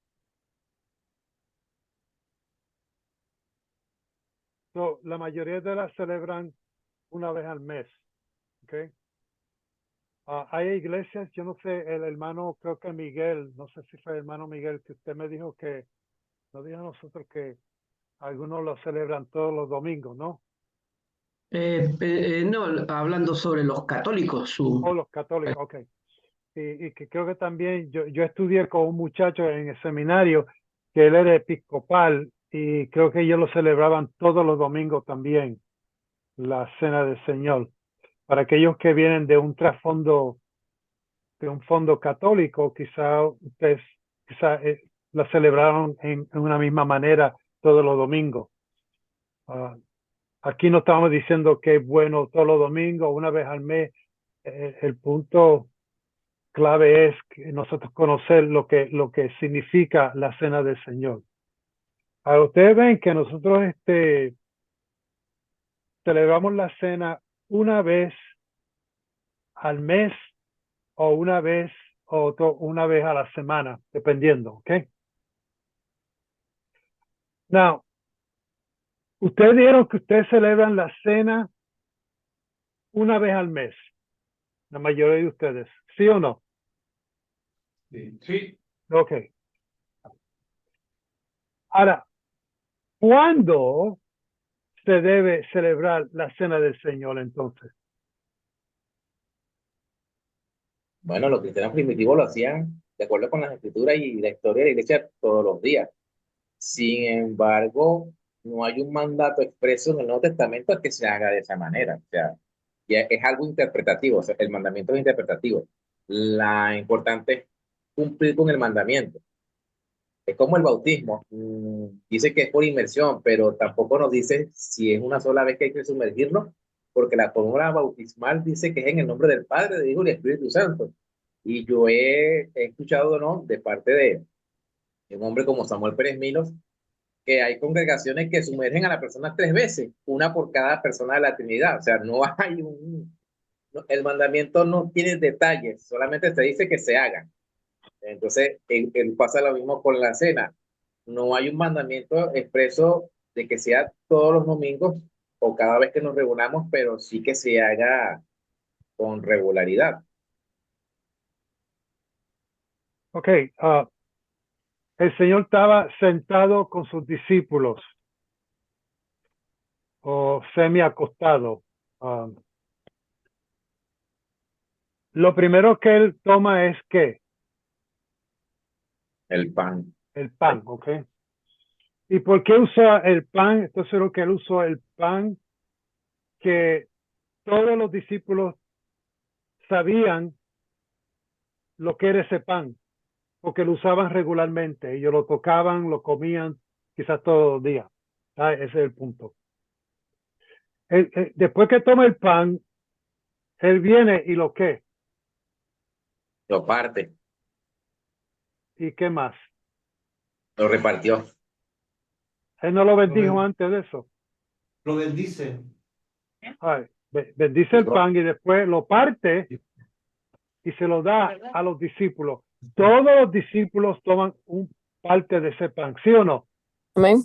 So, la mayoría de las celebran una vez al mes. Okay. Hay iglesias, yo no sé, el hermano, creo que Miguel, no sé si fue el hermano Miguel, que usted me dijo que, nos dijo a nosotros que algunos lo celebran todos los domingos, ¿no? No, hablando sobre los católicos, O los católicos, ok. Y que creo que también, yo estudié con un muchacho en el seminario que él era episcopal y creo que ellos lo celebraban todos los domingos también, la Cena del Señor. Para aquellos que vienen de un trasfondo, de un fondo católico, quizá ustedes la celebraron en una misma manera todos los domingos. Aquí no estamos diciendo que es bueno todos los domingos, una vez al mes. El punto clave es que nosotros conocer lo que significa la Cena del Señor. Ahora ustedes ven que nosotros celebramos la cena una vez al mes o una vez a la semana, dependiendo, ¿ok? Now, ustedes dijeron que ustedes celebran la cena una vez al mes, la mayoría de ustedes, ¿sí o no? Sí. Ok. Ahora, ¿cuándo se debe celebrar la Cena del Señor entonces? Bueno, los cristianos primitivos lo hacían de acuerdo con las escrituras y la historia de la iglesia todos los días. Sin embargo, no hay un mandato expreso en el Nuevo Testamento que se haga de esa manera. O sea, ya es algo interpretativo, o sea, el mandamiento es interpretativo. La importante es cumplir con el mandamiento. Es como el bautismo. Dice que es por inmersión, pero tampoco nos dice si es una sola vez que hay que sumergirnos, porque la fórmula bautismal dice que es en el nombre del Padre, del Hijo y del Espíritu Santo. Y yo he escuchado, ¿no?, de parte de un hombre como Samuel Pérez Milos, que hay congregaciones que sumergen a la persona 3 veces, una por cada persona de la Trinidad. O sea, no hay el mandamiento no tiene detalles, solamente se dice que se hagan. Entonces, él pasa lo mismo con la cena. No hay un mandamiento expreso de que sea todos los domingos o cada vez que nos reunamos, pero sí que se haga con regularidad. Ok, el Señor estaba sentado con sus discípulos o semi acostado. Lo primero que él toma es ¿qué? El pan. El pan, ok. ¿Y por qué usa el pan? Entonces lo que él usó el pan que todos los discípulos sabían lo que era ese pan, porque lo usaban regularmente. Ellos lo tocaban, lo comían quizás todos los días. Ese es el punto. Después que toma el pan, él viene y lo ¿qué? Lo parte, ¿Y qué más? lo repartió. Él no lo bendijo antes de eso. Lo bendice. Ay, bendice el Dijo, pan y después lo parte y se lo da a los discípulos. Todos los discípulos toman un parte de ese pan, ¿sí o no? Amén.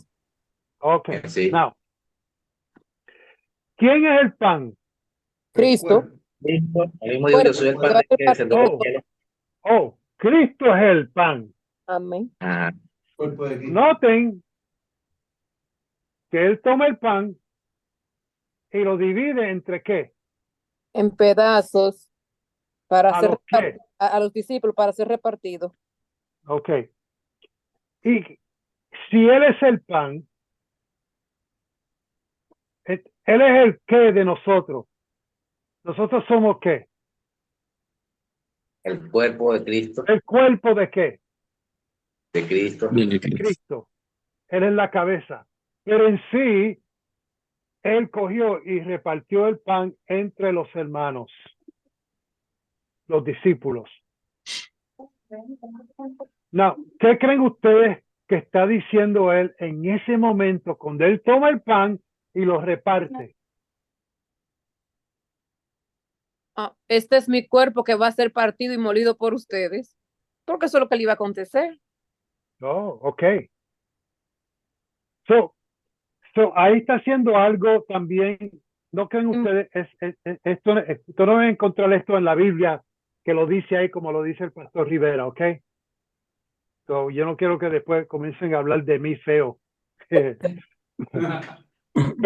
Ok, sí. now, ¿quién es el pan? Cristo. Cristo, el mismo dijo, yo soy el pan que descendió del cielo. Oh, Cristo es el pan. Amén. Ah, Cuerpo de Cristo. Noten que él toma el pan y lo divide entre ¿qué? En pedazos para ¿A ser los qué? a los discípulos para ser repartido. Ok. Y si él es el pan, él es el qué de nosotros. ¿Nosotros somos qué? El cuerpo de Cristo, ¿El cuerpo de qué? de Cristo. De Cristo. Él es la cabeza. Pero en sí, él cogió y repartió el pan entre los hermanos, los discípulos. No, ¿qué creen ustedes que está diciendo él en ese momento cuando él toma el pan y lo reparte? Este es mi cuerpo que va a ser partido y molido por ustedes. Porque eso es lo que le iba a acontecer. Oh, ok. So ahí está haciendo algo también. ¿No creen ustedes? Esto no voy a encontrar esto en la Biblia que lo dice ahí como lo dice el pastor Rivera, ¿ok? So, yo no quiero que después comiencen a hablar de mí feo. Pero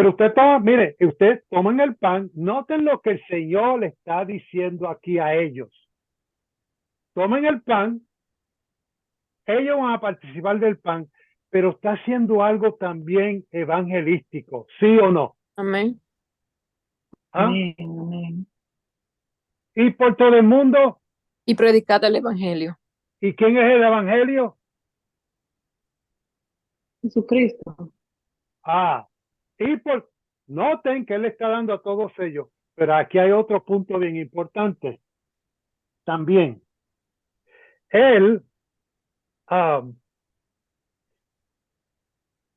usted toma, mire, usted toman el pan, noten lo que el Señor le está diciendo aquí a ellos. Tomen el pan, ellos van a participar del pan, pero está haciendo algo también evangelístico, ¿sí o no? Amén. ¿Ah? Amén, amén. Y por todo el mundo. Y predicad el evangelio. ¿Y quién es el evangelio? Jesucristo. Noten que él está dando a todos ellos, pero aquí hay otro punto bien importante también. Él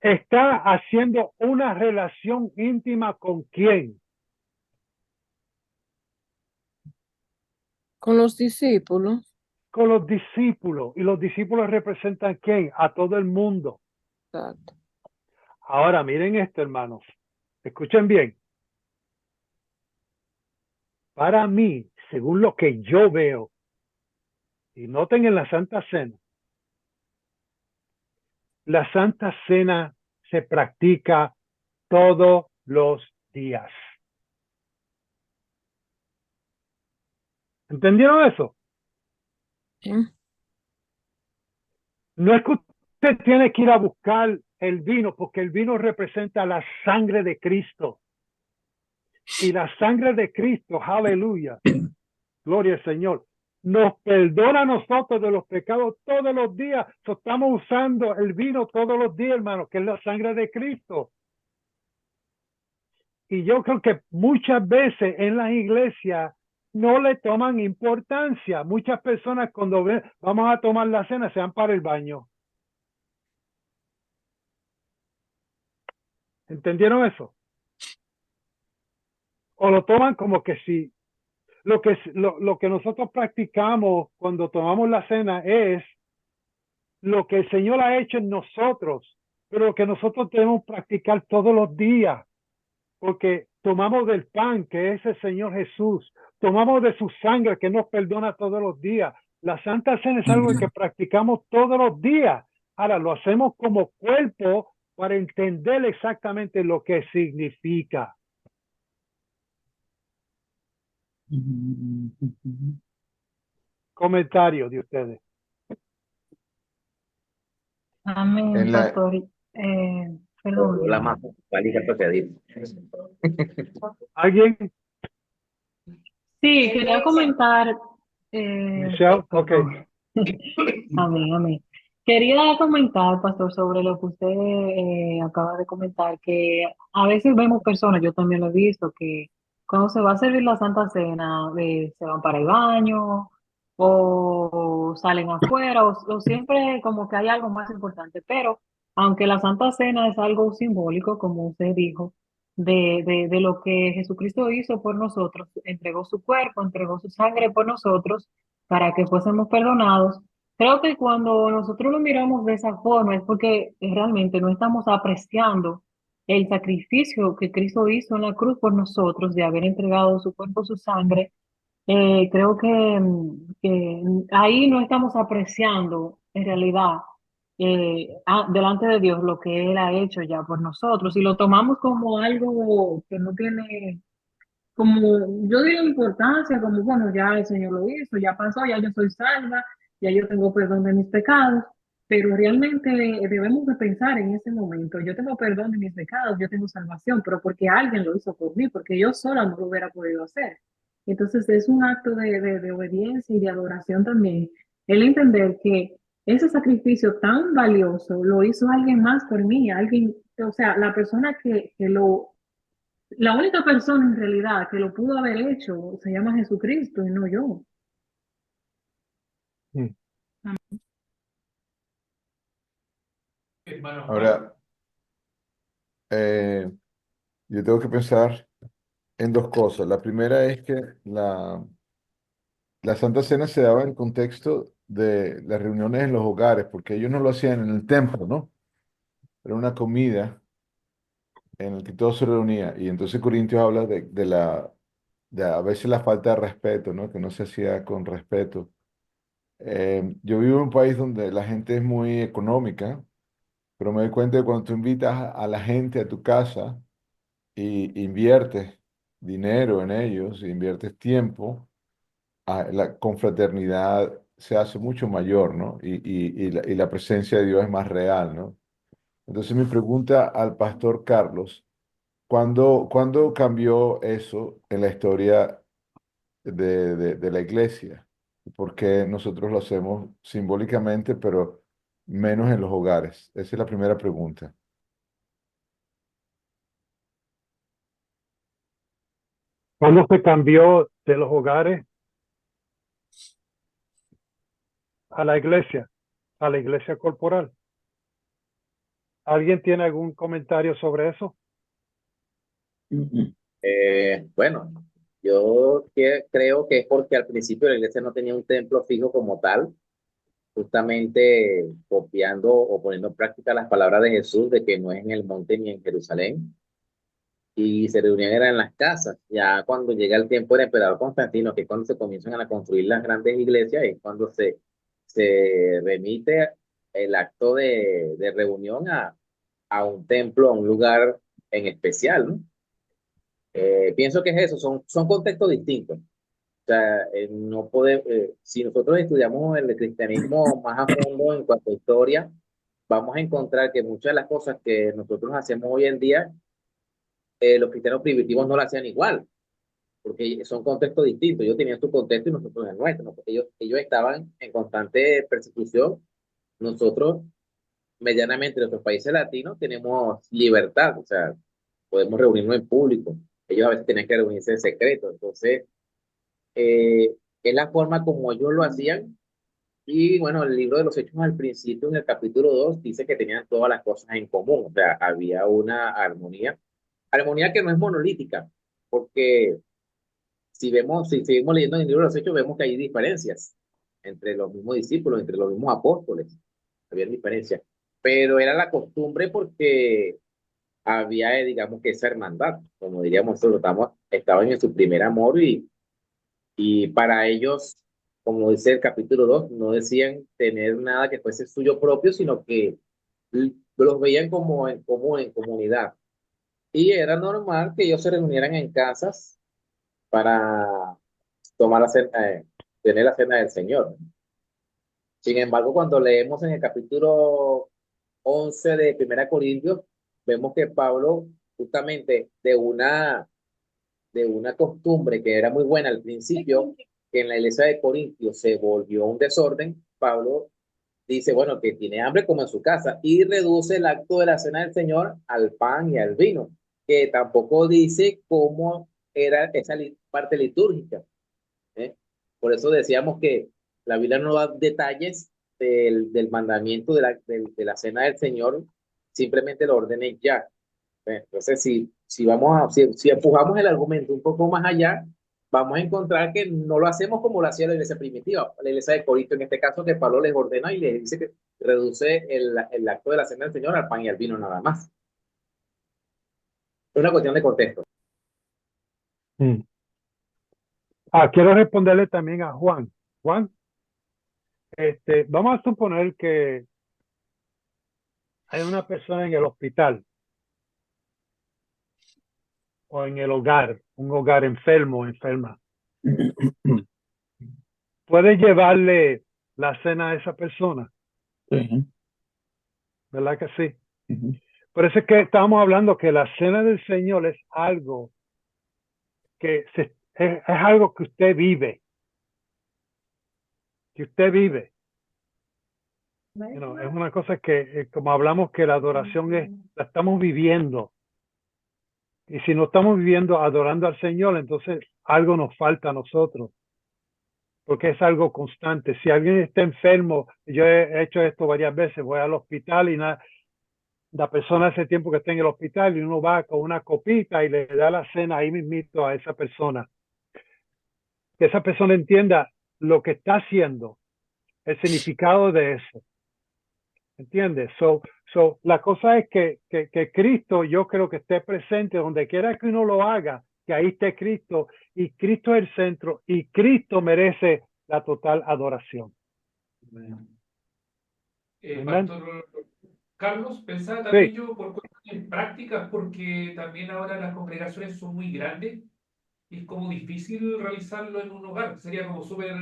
está haciendo una relación íntima ¿con quién? Con los discípulos. Con los discípulos. Y los discípulos representan ¿quién? A todo el mundo. Exacto. Ahora miren esto, hermanos. Escuchen bien. Para mí, según lo que yo veo, y noten en la Santa Cena se practica todos los días. ¿Entendieron eso? ¿Sí? No es que usted tiene que ir a buscar el vino, porque el vino representa la sangre de Cristo. Y la sangre de Cristo, aleluya, gloria al Señor, nos perdona a nosotros de los pecados todos los días. Estamos usando el vino todos los días, hermano, que es la sangre de Cristo. Y yo creo que muchas veces en las iglesias no le toman importancia. Muchas personas cuando ven, vamos a tomar la cena, se van para el baño. ¿Entendieron eso? O lo toman como que si lo que nosotros practicamos cuando tomamos la cena es lo que el Señor ha hecho en nosotros, pero lo que nosotros debemos practicar todos los días, porque tomamos del pan que es el Señor Jesús, tomamos de su sangre que nos perdona todos los días. La Santa Cena es algo que practicamos todos los días. Ahora lo hacemos como cuerpo para entender exactamente lo que significa. Comentario de ustedes. Amén, pastor. Perdón. La mano, valija pedir. ¿Alguien? Sí, quería comentar. Michelle, ok. Amén, amén. Quería comentar, pastor, sobre lo que usted acaba de comentar, que a veces vemos personas, yo también lo he visto, que cuando se va a servir la Santa Cena, se van para el baño o salen afuera o siempre como que hay algo más importante. Pero aunque la Santa Cena es algo simbólico, como usted dijo, de lo que Jesucristo hizo por nosotros, entregó su cuerpo, entregó su sangre por nosotros para que fuésemos perdonados. Creo que cuando nosotros lo miramos de esa forma es porque realmente no estamos apreciando el sacrificio que Cristo hizo en la cruz por nosotros, de haber entregado su cuerpo, su sangre. Creo que ahí no estamos apreciando en realidad delante de Dios lo que Él ha hecho ya por nosotros y lo tomamos como algo que no tiene, como yo diría importancia, como bueno, ya el Señor lo hizo, ya pasó, ya yo soy salva, ya yo tengo perdón de mis pecados, pero realmente debemos de pensar en ese momento, yo tengo perdón de mis pecados, yo tengo salvación, pero porque alguien lo hizo por mí, porque yo sola no lo hubiera podido hacer. Entonces es un acto de obediencia y de adoración también, el entender que ese sacrificio tan valioso lo hizo alguien más por mí, alguien, o sea, la persona la única persona en realidad que lo pudo haber hecho se llama Jesucristo y no yo. Mm. Hermano Juan, Ahora, yo tengo que pensar en dos cosas. La primera es que la Santa Cena se daba en contexto de las reuniones en los hogares, porque ellos no lo hacían en el templo, ¿no? Era una comida en la que todos se reunía. Y entonces Corintios habla de a veces la falta de respeto, ¿no? Que no se hacía con respeto. Yo vivo en un país donde la gente es muy económica, pero me doy cuenta de cuando tú invitas a la gente a tu casa y inviertes dinero en ellos, inviertes tiempo, la confraternidad se hace mucho mayor, ¿no? Y la presencia de Dios es más real, ¿no? Entonces mi pregunta al pastor Carlos, ¿cuándo cambió eso en la historia de la iglesia? ¿Por qué nosotros lo hacemos simbólicamente, pero menos en los hogares? Esa es la primera pregunta. ¿Cuándo se cambió de los hogares a la iglesia corporal? ¿Alguien tiene algún comentario sobre eso? Bueno, creo que es porque al principio la iglesia no tenía un templo fijo como tal, justamente copiando o poniendo en práctica las palabras de Jesús de que no es en el monte ni en Jerusalén, y se reunían era en las casas. Ya cuando llega el tiempo del emperador Constantino, que es cuando se comienzan a construir las grandes iglesias, es cuando se remite el acto de reunión a un templo, a un lugar en especial, ¿no? Pienso que es eso, son contextos distintos. O sea, no podemos, si nosotros estudiamos el cristianismo más a fondo en cuanto a historia, vamos a encontrar que muchas de las cosas que nosotros hacemos hoy en día, los cristianos primitivos no lo hacían igual, porque son contextos distintos. Ellos tenían su contexto y nosotros el nuestro, ¿no? Ellos estaban en constante persecución. Nosotros, medianamente, en nuestros países latinos, tenemos libertad, o sea, podemos reunirnos en público. Ellos a veces tenían que reunirse en secreto. Entonces, es la forma como ellos lo hacían. Y bueno, el libro de los Hechos al principio, en el capítulo 2 dice que tenían todas las cosas en común. O sea, había una armonía que no es monolítica, porque si seguimos leyendo en el libro de los Hechos, vemos que hay diferencias entre los mismos discípulos, entre los mismos apóstoles. Había diferencias. Pero era la costumbre porque había, digamos, que esa hermandad, como diríamos nosotros, estaban en su primer amor y para ellos, como dice el capítulo 2 no decían tener nada que fuese suyo propio, sino que los veían como en común, en comunidad. Y era normal que ellos se reunieran en casas para tomar tener la cena del Señor. Sin embargo, cuando leemos en el capítulo 11 de Primera Corintios, vemos que Pablo, justamente de una costumbre que era muy buena al principio, que en la iglesia de Corintios se volvió un desorden, Pablo dice, bueno, que tiene hambre como en su casa, y reduce el acto de la cena del Señor al pan y al vino, que tampoco dice cómo era esa parte litúrgica, ¿eh? Por eso decíamos que la Biblia no da detalles del mandamiento de la cena del Señor, simplemente lo ordena y ya. Entonces, si empujamos el argumento un poco más allá, vamos a encontrar que no lo hacemos como lo hacía la iglesia primitiva, la iglesia de Corinto, en este caso, que Pablo les ordena y les dice que reduce el acto de la cena del Señor al pan y al vino nada más. Es una cuestión de contexto. Mm. Quiero responderle también a Juan. Juan, vamos a suponer que hay una persona en el hospital o en el hogar, un hogar enfermo o enferma, ¿puedes llevarle la cena a esa persona? Sí. ¿Verdad que sí? Ujú. Por eso es que estamos hablando que la cena del Señor es algo que es algo que usted vive. Que usted vive. Es una cosa que, como hablamos, que la adoración la estamos viviendo. Y si no estamos viviendo adorando al Señor, entonces algo nos falta a nosotros. Porque es algo constante. Si alguien está enfermo, yo he hecho esto varias veces, voy al hospital y la persona hace tiempo que está en el hospital y uno va con una copita y le da la cena ahí mismito a esa persona. Que esa persona entienda lo que está haciendo, el significado de eso. ¿Entiendes? La cosa es que Cristo, yo creo que esté presente donde quiera que uno lo haga, que ahí esté Cristo, y Cristo es el centro, y Cristo merece la total adoración. Amén. Pastor Carlos, pensaba Sí. también yo por cuestiones prácticas, porque también ahora las congregaciones son muy grandes y es como difícil realizarlo en un hogar. Sería como súper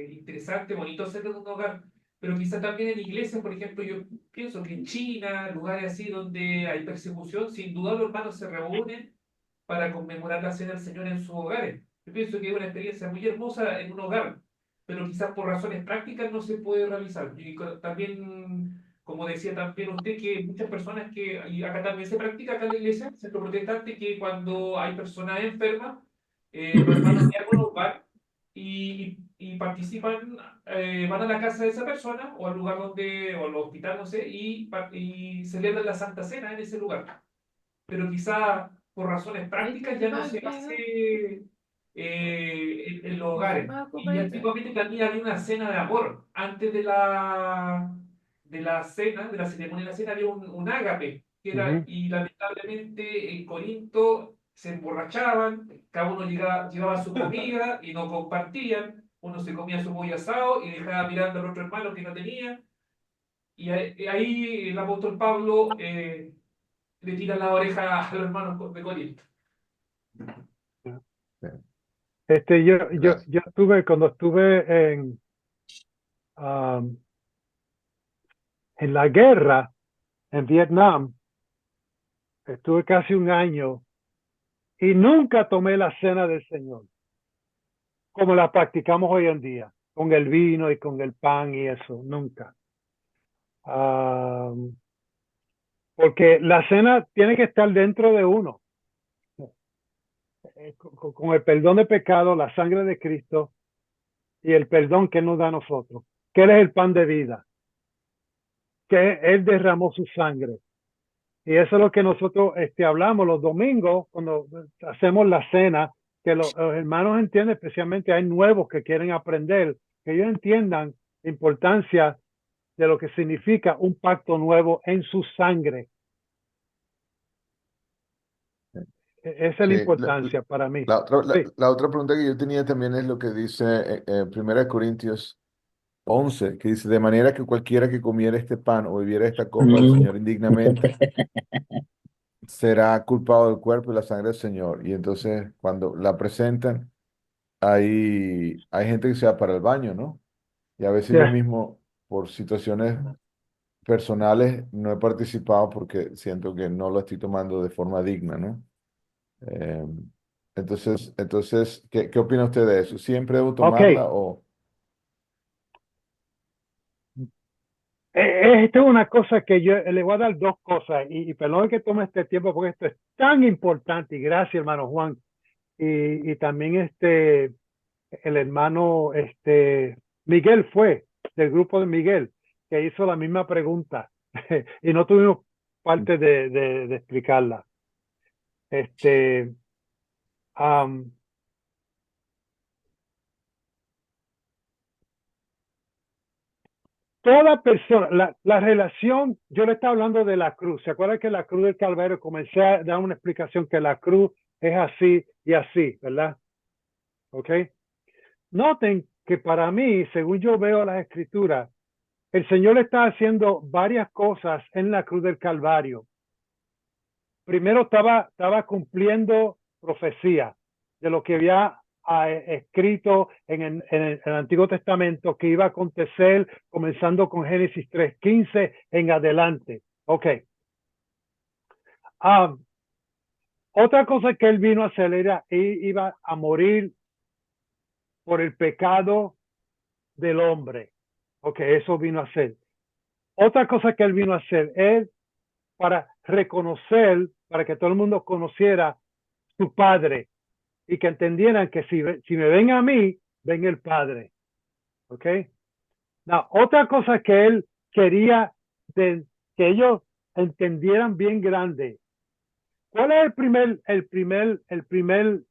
interesante, bonito hacerlo en un hogar. Pero quizá también en iglesias, por ejemplo, yo pienso que en China, lugares así donde hay persecución, sin duda los hermanos se reúnen para conmemorar la cena del Señor en sus hogares. Yo pienso que es una experiencia muy hermosa en un hogar, pero quizás por razones prácticas no se puede realizar. Y también, como decía también usted, que muchas personas y acá también se practica acá en la iglesia, centro protestante, que cuando hay personas enfermas, los hermanos diáconos van y participan, van a la casa de esa persona o al lugar donde, o al hospital, no sé, y celebran la Santa Cena en ese lugar. Pero quizá por razones prácticas ya no se hace en los hogares. Y antiguamente también había una cena de amor. Antes de la cena, de la ceremonia de la cena, había un ágape, que era, y lamentablemente en Corinto se emborrachaban, cada uno llevaba su comida y no compartían. Uno se comía su pollo asado y dejaba mirando al otro hermano que no tenía. Y ahí el apóstol Pablo le tira la oreja a los hermanos de Corinto. Yo cuando estuve en la guerra en Vietnam, estuve casi un año y nunca tomé la cena del Señor como la practicamos hoy en día, con el vino y con el pan y eso, nunca. Porque la cena tiene que estar dentro de uno. Con el perdón de pecado, la sangre de Cristo y el perdón que nos da a nosotros. Que Él es el pan de vida. Que Él derramó su sangre. Y eso es lo que nosotros hablamos los domingos cuando hacemos la cena, que los hermanos entienden, especialmente hay nuevos que quieren aprender, que ellos entiendan la importancia de lo que significa un pacto nuevo en su sangre. Esa es la importancia para mí. La otra pregunta que yo tenía también es lo que dice 1 Corintios 11, que dice, de manera que cualquiera que comiera este pan o bebiera esta copa del Señor indignamente, será culpado del cuerpo y la sangre del Señor. Y entonces cuando la presentan, hay gente que se va para el baño, ¿no? Y a veces yo mismo, por situaciones personales, no he participado porque siento que no lo estoy tomando de forma digna, ¿no? Entonces, ¿qué opina usted de eso? ¿Siempre debo tomarla o...? Esta es una cosa que yo le voy a dar dos cosas y perdón que tome este tiempo porque esto es tan importante y gracias hermano Juan y también el hermano Miguel fue del grupo de Miguel que hizo la misma pregunta y no tuvimos parte de explicarla. Toda persona, la relación, yo le estaba hablando de la cruz. ¿Se acuerdan que la cruz del Calvario comencé a dar una explicación que la cruz es así y así, ¿verdad? ¿Ok? Noten que para mí, según yo veo las escrituras, el Señor está haciendo varias cosas en la cruz del Calvario. Primero estaba cumpliendo profecía de lo que había escrito en el Antiguo Testamento que iba a acontecer comenzando con Génesis 3:15 en adelante. Ok. Otra cosa que él vino a hacer era, iba a morir por el pecado del hombre. Ok, eso vino a hacer. Otra cosa que él vino a hacer es para reconocer, para que todo el mundo conociera su Padre y que entendieran que si me ven a mí, ven el Padre. Ok. Now, otra cosa que él quería que ellos entendieran bien grande. ¿Cuál es el primer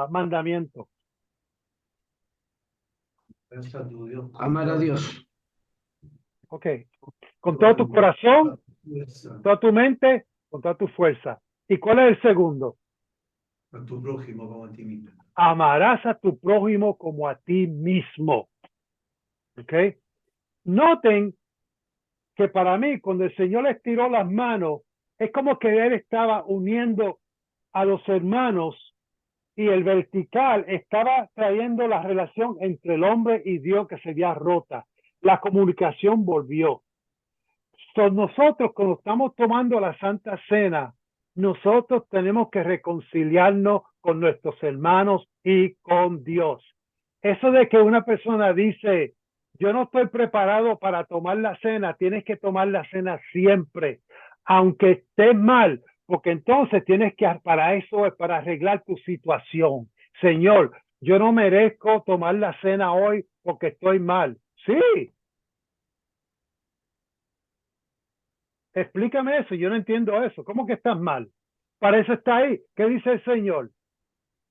mandamiento? Amar a Dios. Ok. Con todo tu corazón, toda tu mente, con toda tu fuerza. ¿Y cuál es el segundo? A tu prójimo como a ti mismo. Amarás a tu prójimo como a ti mismo. Ok. Noten que para mí, cuando el Señor les tiró las manos, es como que él estaba uniendo a los hermanos y el vertical estaba trayendo la relación entre el hombre y Dios que se había rota. La comunicación volvió. Nosotros, cuando estamos tomando la Santa Cena, nosotros tenemos que reconciliarnos con nuestros hermanos y con Dios. Eso de que una persona dice, yo no estoy preparado para tomar la cena, tienes que tomar la cena siempre, aunque estés mal, porque entonces tienes que, para eso es para arreglar tu situación. Señor, yo no merezco tomar la cena hoy porque estoy mal. Sí. Explícame eso, yo no entiendo eso. ¿Cómo que estás mal? Para eso está ahí. ¿Qué dice el Señor?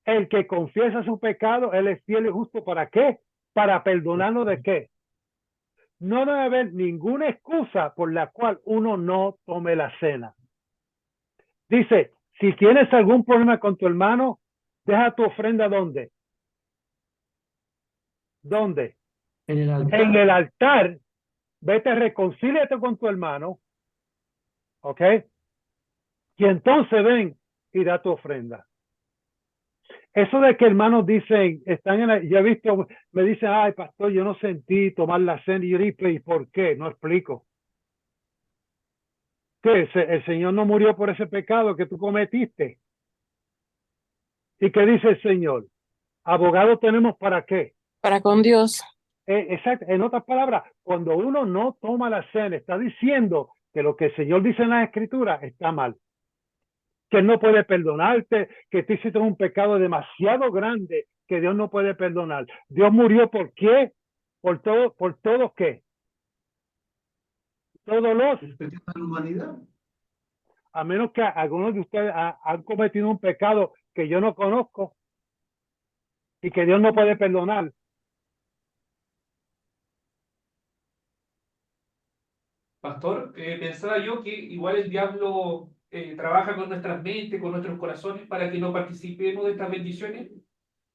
El que confiesa su pecado, él es fiel y justo. ¿Para qué? Para perdonarnos de qué. No debe haber ninguna excusa por la cual uno no tome la cena. Dice, si tienes algún problema con tu hermano, deja tu ofrenda ¿dónde? ¿Dónde? En el altar. En el altar. Vete, reconcíliate con tu hermano. ¿Ok? Y entonces ven y da tu ofrenda. Eso de que hermanos dicen, están yo he visto, me dicen, ay pastor, yo no sentí tomar la cena. Y yo digo, ¿y por qué? No explico. ¿Qué? El Señor no murió por ese pecado que tú cometiste. ¿Y qué dice el Señor? ¿Abogado tenemos para qué? Para con Dios. Exacto. En otras palabras, cuando uno no toma la cena, está diciendo que lo que el Señor dice en la Escritura está mal. Que Él no puede perdonarte, que tú hiciste un pecado demasiado grande que Dios no puede perdonar. Dios murió ¿por qué? Por todo ¿qué? Todos los... ¿Respetando a la humanidad? A menos que algunos de ustedes han cometido un pecado que yo no conozco y que Dios no puede perdonar. Pastor, pensaba yo que igual el diablo trabaja con nuestras mentes, con nuestros corazones, para que no participemos de estas bendiciones.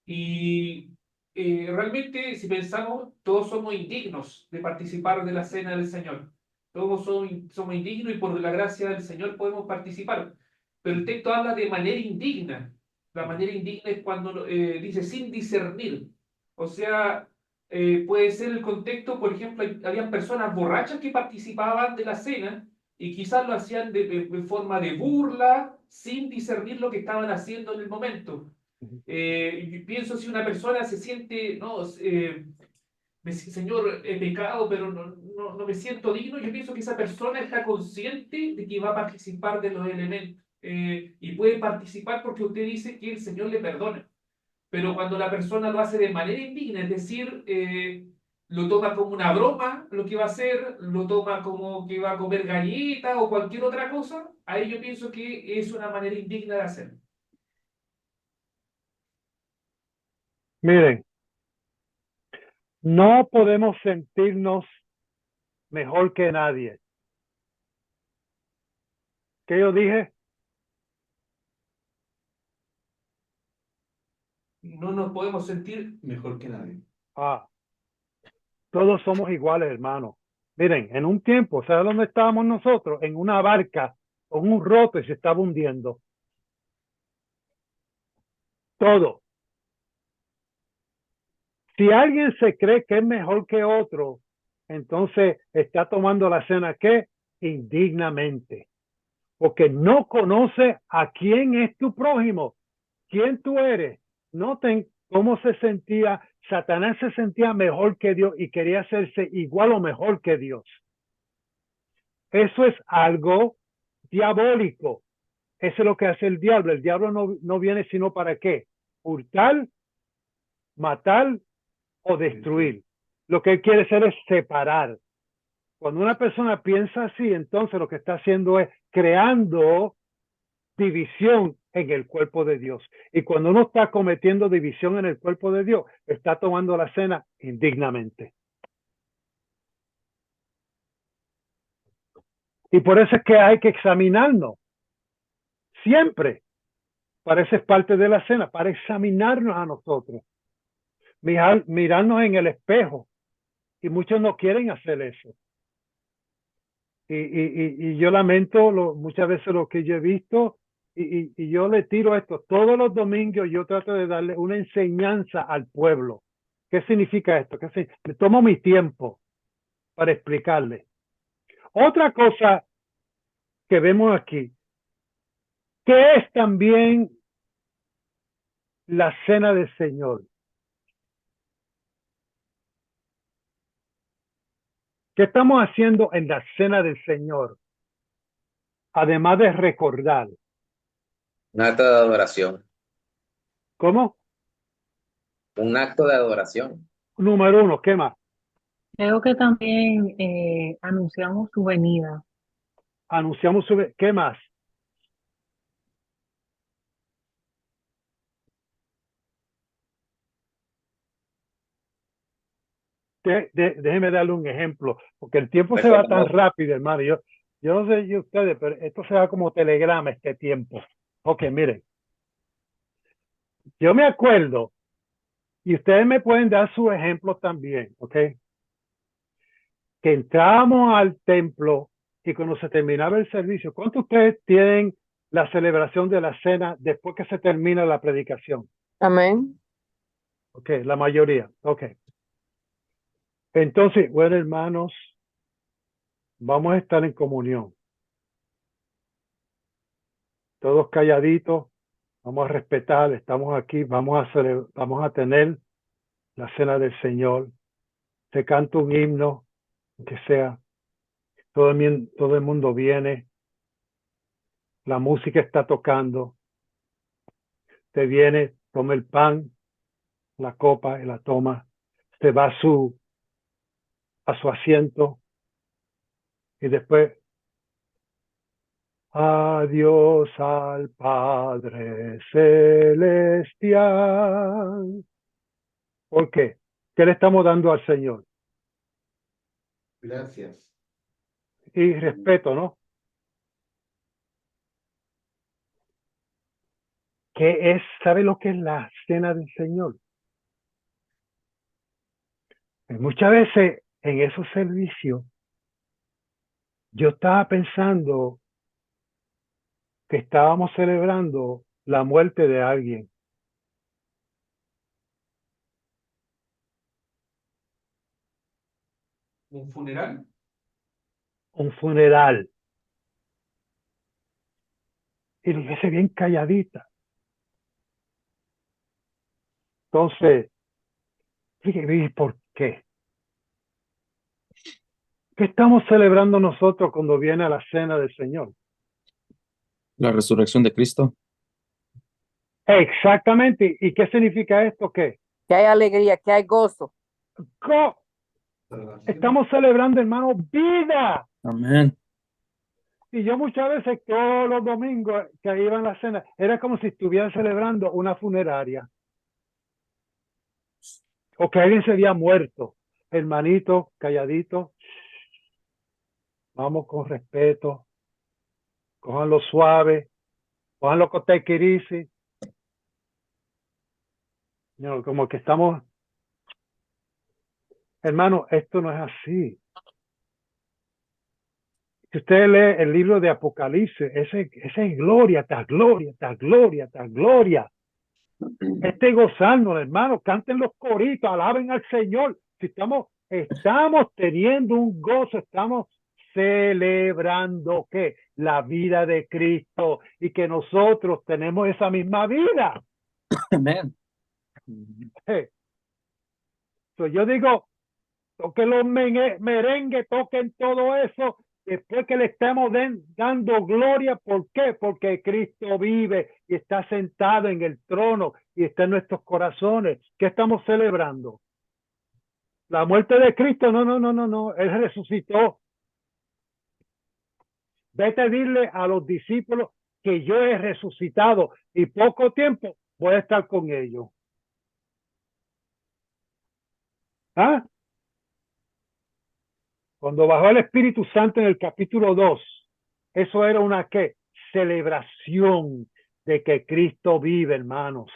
Y realmente, si pensamos, todos somos indignos de participar de la cena del Señor. Todos somos indignos y por la gracia del Señor podemos participar. Pero el texto habla de manera indigna. La manera indigna es cuando dice sin discernir. O sea, puede ser el contexto, por ejemplo, habían personas borrachas que participaban de la cena y quizás lo hacían de forma de burla, sin discernir lo que estaban haciendo en el momento. Yo pienso si una persona se siente, no, Señor, he pecado, pero no me siento digno, yo pienso que esa persona está consciente de que va a participar de los elementos y puede participar porque usted dice que el Señor le perdona. Pero cuando la persona lo hace de manera indigna, es decir, lo toma como una broma, lo que va a hacer, lo toma como que va a comer galletas o cualquier otra cosa, ahí yo pienso que es una manera indigna de hacerlo. Miren, no podemos sentirnos mejor que nadie. ¿Qué yo dije? No nos podemos sentir Mejor que nadie. Todos somos iguales, hermano. Miren, en un tiempo, ¿sabes dónde estábamos nosotros? En una barca con un roto y se estaba hundiendo. Todo. Si alguien se cree que es mejor que otro, entonces está tomando la cena, ¿qué? Indignamente. Porque no conoce a quién es tu prójimo, quién tú eres. Noten cómo se sentía, Satanás se sentía mejor que Dios y quería hacerse igual o mejor que Dios. Eso es algo diabólico. Eso es lo que hace el diablo. El diablo no viene sino para qué? Hurtar, matar o destruir. Lo que él quiere hacer es separar. Cuando una persona piensa así, entonces lo que está haciendo es creando división en el cuerpo de Dios. Y cuando uno está cometiendo división en el cuerpo de Dios, está tomando la cena indignamente. Y por eso es que hay que examinarnos. Siempre. Para eso es parte de la cena, para examinarnos a nosotros. Mirarnos en el espejo. Y muchos no quieren hacer eso. Y yo lamento muchas veces lo que yo he visto. Y yo le tiro esto. Todos los domingos yo trato de darle una enseñanza al pueblo. ¿Qué significa esto? Me tomo mi tiempo para explicarle. Otra cosa que vemos aquí, que es también la cena del Señor. ¿Qué estamos haciendo en la cena del Señor? Además de recordar. Un acto de adoración. ¿Cómo? Un acto de adoración. Número 1, ¿qué más? Creo que también anunciamos su venida. Anunciamos ¿qué más? Déjeme darle un ejemplo, porque el tiempo se va tan rápido, hermano. Yo no sé de ustedes, pero esto se va como telegrama este tiempo. Ok, miren. Yo me acuerdo, y ustedes me pueden dar sus ejemplos también, ok, que entrábamos al templo y cuando se terminaba el servicio, ¿cuántos de ustedes tienen la celebración de la cena después que se termina la predicación? Amén. Ok, la mayoría. Ok. Entonces, bueno, hermanos, vamos a estar en comunión. Todos calladitos, vamos a respetar, estamos aquí, vamos a tener la cena del Señor. Se canta un himno, que sea, todo el mundo viene, la música está tocando, te viene, toma el pan, la copa y la toma, se va a su asiento y después adiós al Padre Celestial. ¿Por qué? ¿Qué le estamos dando al Señor? Gracias. Y respeto, ¿no? ¿Qué es? ¿Sabe lo que es la cena del Señor? Muchas veces en esos servicios yo estaba pensando que estábamos celebrando la muerte de alguien. ¿Un funeral? Un funeral. Y lo hice bien calladita. Entonces, ¿y por qué? ¿Qué estamos celebrando nosotros cuando viene a la cena del Señor? La resurrección de Cristo. Exactamente. ¿Y qué significa esto? ¿Qué? Que hay alegría, que hay gozo. Estamos celebrando, hermano, vida. Amén. Y yo muchas veces, todos los domingos que iba a la cena, era como si estuvieran celebrando una funeraria. O que alguien se había muerto. Hermanito, calladito. Vamos con respeto. Cójanlo suave. Cójanlo con tequirisi. No, como que estamos... Hermano, esto no es así. Si usted lee el libro de Apocalipsis, ese es gloria, tras gloria, tras gloria, tras gloria. Gozando, hermano, canten los coritos, alaben al Señor. Si estamos teniendo un gozo, estamos celebrando que la vida de Cristo y que nosotros tenemos esa misma vida. Amén. So, yo digo, toquen los merengue, toquen todo eso, después que le estemos dando gloria. ¿Por qué? Porque Cristo vive y está sentado en el trono y está en nuestros corazones. ¿Qué estamos celebrando? La muerte de Cristo. No. Él resucitó. Vete a decirle a los discípulos que yo he resucitado y poco tiempo voy a estar con ellos. ¿Ah? Cuando bajó el Espíritu Santo en el capítulo 2, eso era una ¿qué? Celebración de que Cristo vive, hermanos.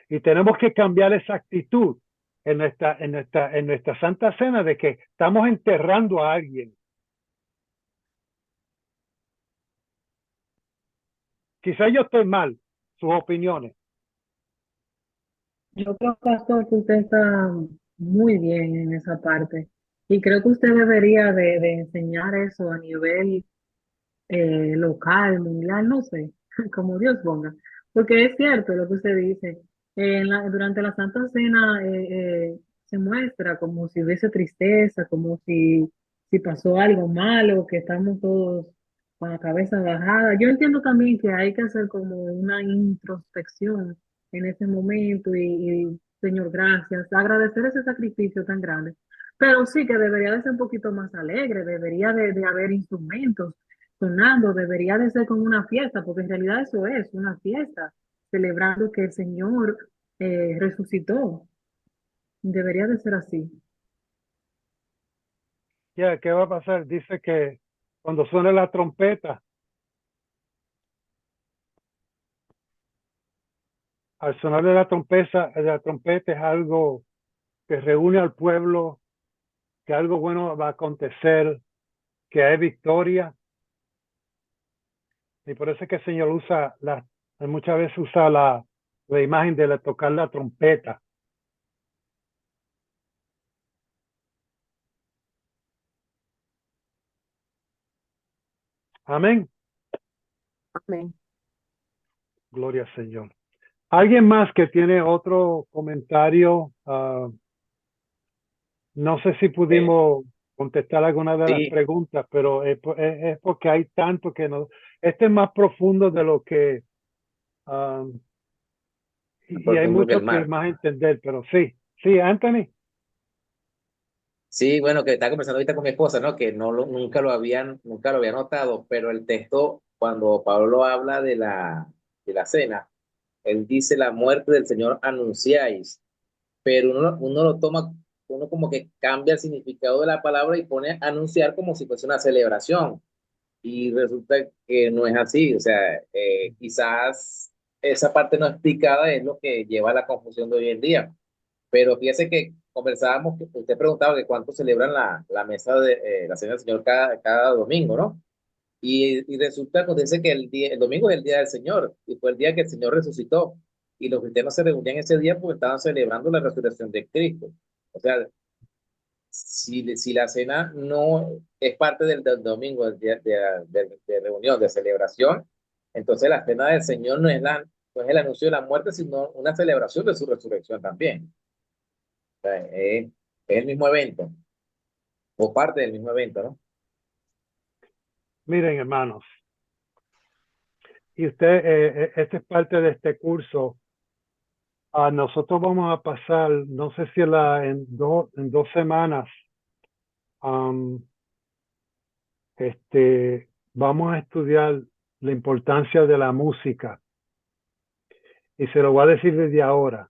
Y tenemos que cambiar esa actitud en nuestra Santa Cena de que estamos enterrando a alguien. Quizás yo estoy mal, sus opiniones. Yo creo, pastor, que usted está muy bien en esa parte. Y creo que usted debería de enseñar eso a nivel local, mundial, no sé, como Dios ponga. Porque es cierto lo que usted dice. Durante la Santa Cena se muestra como si hubiese tristeza, como si pasó algo malo, que estamos todos con la cabeza bajada. Yo entiendo también que hay que hacer como una introspección en ese momento y Señor, gracias, agradecer ese sacrificio tan grande. Pero sí que debería de ser un poquito más alegre, debería de haber instrumentos sonando, debería de ser como una fiesta, porque en realidad eso es una fiesta, celebrando que el Señor resucitó. Debería de ser así. Ya, ¿qué va a pasar? Dice que cuando suene la trompeta, al sonar de la trompeta es algo que reúne al pueblo, que algo bueno va a acontecer, que hay victoria. Y por eso es que el Señor muchas veces usa la imagen de tocar la trompeta. Amén. Amén. Gloria al Señor. ¿Alguien más que tiene otro comentario? No sé si pudimos contestar alguna de las Sí, preguntas, pero es porque hay tanto que no. Este es más profundo de lo que y hay profundo que el mucho que mar. más entender, pero sí, Anthony. Sí, bueno, que estaba conversando ahorita con mi esposa, ¿no? Que nunca lo había notado, pero el texto, cuando Pablo habla de la cena, él dice la muerte del Señor anunciáis, pero uno lo toma, uno como que cambia el significado de la palabra y pone anunciar como si fuese una celebración. Y resulta que no es así, o sea, quizás esa parte no explicada es lo que lleva a la confusión de hoy en día. Pero fíjese que conversábamos, que usted preguntaba que cuánto celebran la mesa de la Cena del Señor cada domingo, ¿no? Y resulta que dice que el domingo es el día del Señor y fue el día que el Señor resucitó. Y los cristianos se reunían ese día porque estaban celebrando la resurrección de Cristo. O sea, si la cena no es parte del domingo, del día de reunión, de celebración, entonces la cena del Señor no es el anuncio de la muerte, sino una celebración de su resurrección también. O sea, es el mismo evento, o parte del mismo evento, ¿no? Miren, hermanos, y usted, esta es parte de este curso. Nosotros vamos a pasar, no sé si en 2 semanas, vamos a estudiar la importancia de la música. Y se lo voy a decir desde ahora.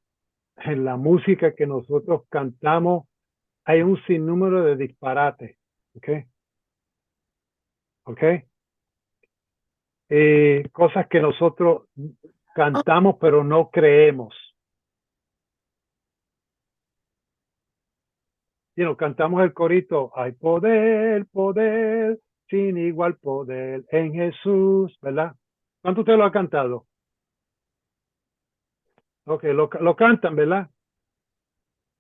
En la música que nosotros cantamos hay un sinnúmero de disparates. ¿Ok? Cosas que nosotros cantamos pero no creemos. Cantamos el corito, hay poder, poder sin igual poder en Jesús, ¿verdad? ¿Cuánto usted lo ha cantado? Ok, lo cantan, ¿verdad?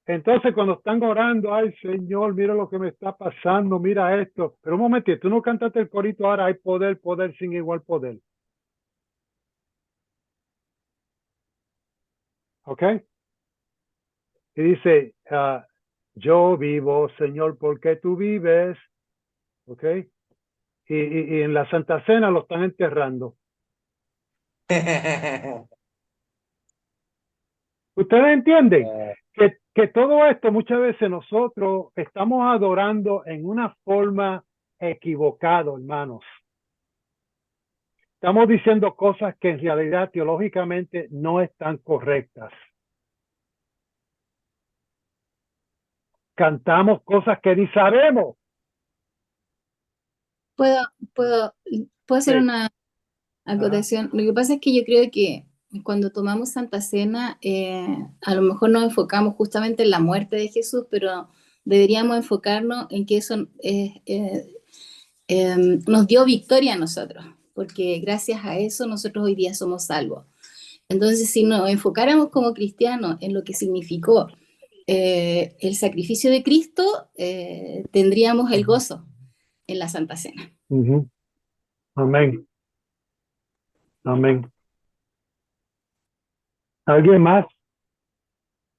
Entonces cuando están orando, ay Señor, mira lo que me está pasando, mira esto. Pero un momentito, tú no cantaste el corito ahora, hay poder, poder sin igual poder. ¿Ok? Y dice, yo vivo, Señor, porque tú vives. ¿Ok? Y en la Santa Cena lo están enterrando. ¿Ustedes entienden? Que todo esto muchas veces nosotros estamos adorando en una forma equivocada, hermanos. Estamos diciendo cosas que en realidad teológicamente no están correctas. Cantamos cosas que ni sabemos. ¿Puedo hacer Sí. una acotación? Lo que pasa es que yo creo que cuando tomamos Santa Cena, a lo mejor nos enfocamos justamente en la muerte de Jesús, pero deberíamos enfocarnos en que eso nos dio victoria a nosotros, porque gracias a eso nosotros hoy día somos salvos. Entonces, si nos enfocáramos como cristianos en lo que significó el sacrificio de Cristo, tendríamos el gozo en la Santa Cena. Amén. Amén. ¿Alguien más?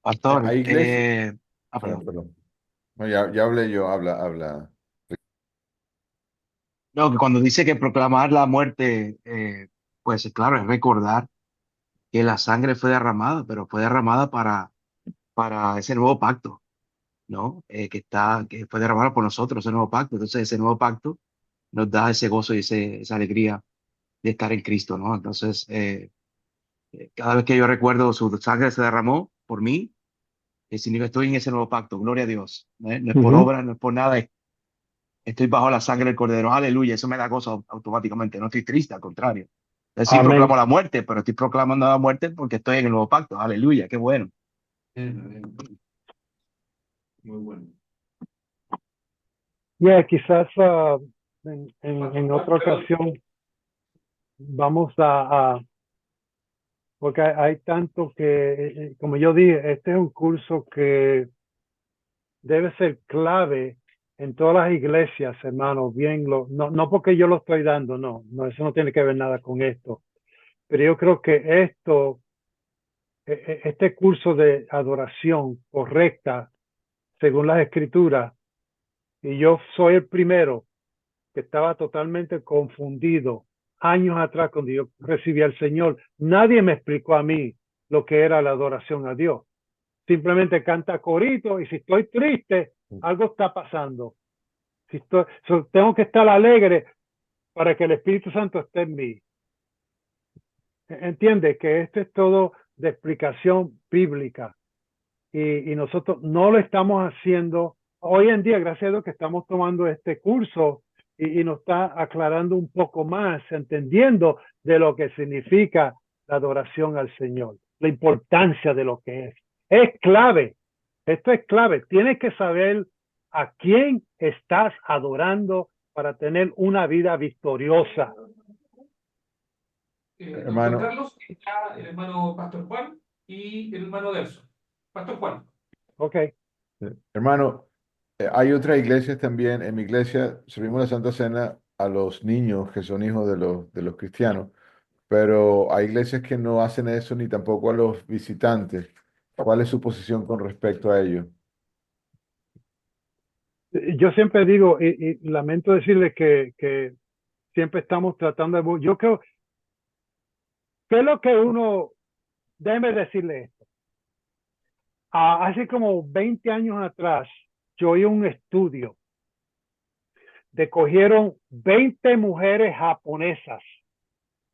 Pastor, Hay iglesias. perdón. Perdón. No, ya hablé yo, habla. No, que cuando dice que proclamar la muerte, pues claro, es recordar que la sangre fue derramada, pero fue derramada para ese nuevo pacto, ¿no? Que fue derramada por nosotros, ese nuevo pacto. Entonces, ese nuevo pacto nos da ese gozo y esa alegría de estar en Cristo, ¿no? Entonces, cada vez que yo recuerdo su sangre se derramó por mí, significa que estoy en ese nuevo pacto, gloria a Dios. No es por obra, no es por nada, estoy bajo la sangre del Cordero, aleluya, eso me da gozo automáticamente, no estoy triste, al contrario. Entonces, sí Amén. proclamo la muerte, pero estoy proclamando la muerte porque estoy en el nuevo pacto, aleluya, qué bueno. Muy bueno. Quizás en otra ocasión vamos porque hay tanto que, como yo dije, este es un curso que debe ser clave en todas las iglesias, hermanos. No porque yo lo estoy dando, no, eso no tiene que ver nada con esto. Pero yo creo que este curso de adoración correcta, según las escrituras, y yo soy el primero que estaba totalmente confundido años atrás cuando yo recibí al Señor. Nadie me explicó a mí lo que era la adoración a Dios. Simplemente canta corito y si estoy triste, algo está pasando. Tengo que estar alegre para que el Espíritu Santo esté en mí. Entiende que esto es todo de explicación bíblica y nosotros no lo estamos haciendo. Hoy en día, gracias a Dios que estamos tomando este curso y nos está aclarando un poco más, entendiendo de lo que significa la adoración al Señor, la importancia de lo que es. Es clave, esto es clave. Tienes que saber a quién estás adorando para tener una vida victoriosa. Doctor Carlos, está el hermano Pastor Juan y el hermano Delso. Pastor Juan. Ok. Hermano, hay otras iglesias también. En mi iglesia servimos la Santa Cena a los niños que son hijos de los cristianos, pero hay iglesias que no hacen eso ni tampoco a los visitantes. ¿Cuál es su posición con respecto a ello? Yo siempre digo, y lamento decirles que siempre estamos tratando de... Yo creo, ¿qué es lo que uno debe decirle esto? Hace como 20 años atrás, yo oí un estudio de cogieron 20 mujeres japonesas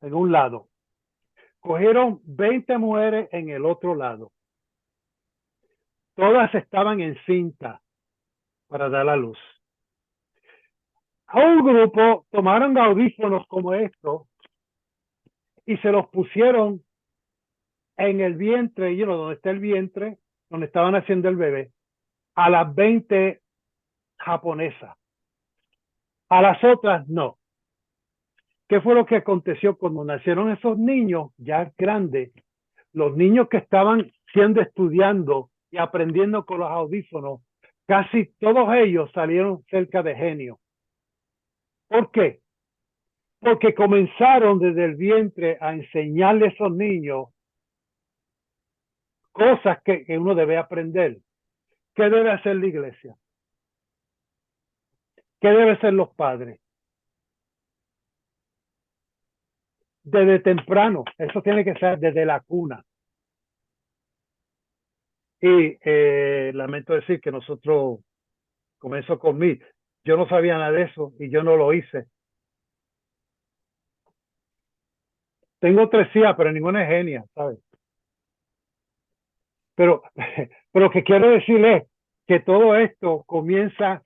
en un lado, cogieron 20 mujeres en el otro lado. Todas estaban encintas para dar a luz. A un grupo tomaron audífonos como estos y se los pusieron en el vientre, donde está el vientre, donde estaban haciendo el bebé, a las 20 japonesas. A las otras no. ¿Qué fue lo que aconteció cuando nacieron esos niños ya grandes? Los niños que estaban estudiando y aprendiendo con los audífonos, casi todos ellos salieron cerca de genio. ¿Por qué? Porque comenzaron desde el vientre a enseñarle a esos niños cosas que uno debe aprender. ¿Qué debe hacer la iglesia? ¿Qué debe hacer los padres? Desde temprano, eso tiene que ser desde la cuna. Y lamento decir que nosotros, comenzó conmigo, yo no sabía nada de eso y yo no lo hice. Tengo 3 hijas, pero ninguna es genia, ¿sabes? Pero lo que quiero decir es que todo esto comienza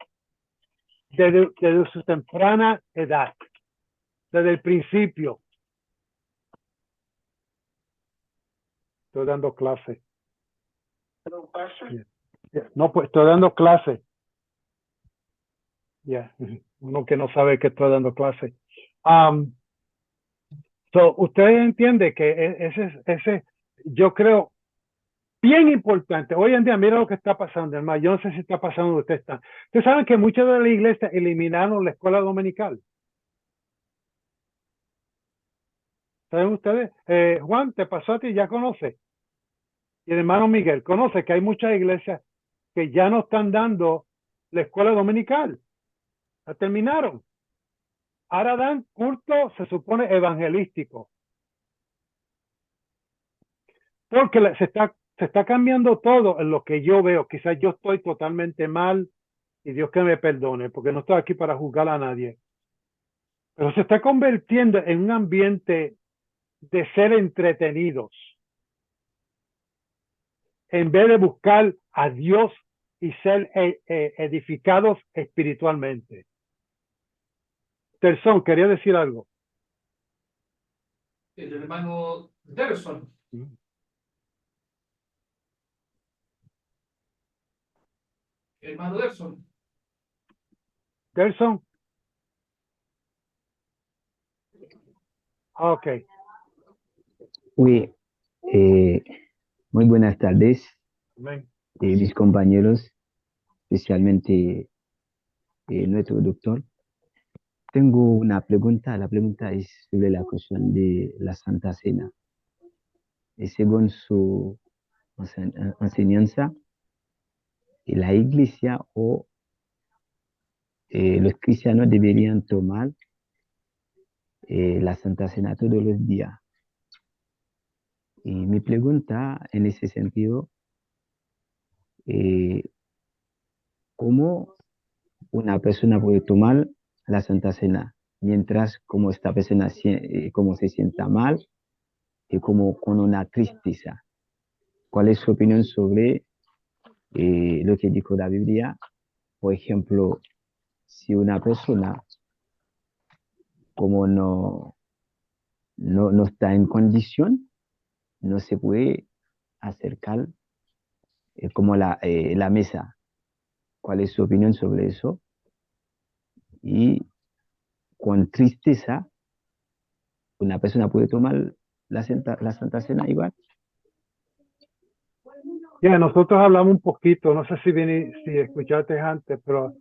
desde su temprana edad, desde el principio. Estoy dando clase. No, pues estoy dando clase. Uno que no sabe que estoy dando clase. Ustedes entienden que ese, yo creo, bien importante. Hoy en día, mira lo que está pasando, hermano. Yo no sé si está pasando donde ustedes están. Ustedes saben que muchas de las iglesias eliminaron la escuela dominical. ¿Saben ustedes? Juan, te pasó a ti, ya conoces. Y el hermano Miguel, conoce que hay muchas iglesias que ya no están dando la escuela dominical. La terminaron. Ahora dan culto, se supone, evangelístico. Porque se está cambiando todo en lo que yo veo. Quizás yo estoy totalmente mal y Dios que me perdone, porque no estoy aquí para juzgar a nadie. Pero se está convirtiendo en un ambiente de ser entretenidos, en vez de buscar a Dios y ser edificados espiritualmente. Tersón, quería decir algo. El hermano Derson. Hermano Derson. Derson. Ok. Oui, muy buenas tardes, mis compañeros, especialmente nuestro doctor. Tengo una pregunta. La pregunta es sobre la cuestión de la Santa Cena. Según su enseñanza, la Iglesia o los cristianos deberían tomar la Santa Cena todos los días. Y mi pregunta en ese sentido, ¿cómo una persona puede tomar la Santa Cena mientras como esta persona como se sienta mal y como con una tristeza? ¿Cuál es su opinión sobre lo que dijo la Biblia? Por ejemplo, si una persona como no está en condición, no se puede acercar como la mesa. ¿Cuál es su opinión sobre eso? Y con tristeza, una persona puede tomar la Santa Cena igual. Nosotros hablamos un poquito, no sé si escuchaste antes, pero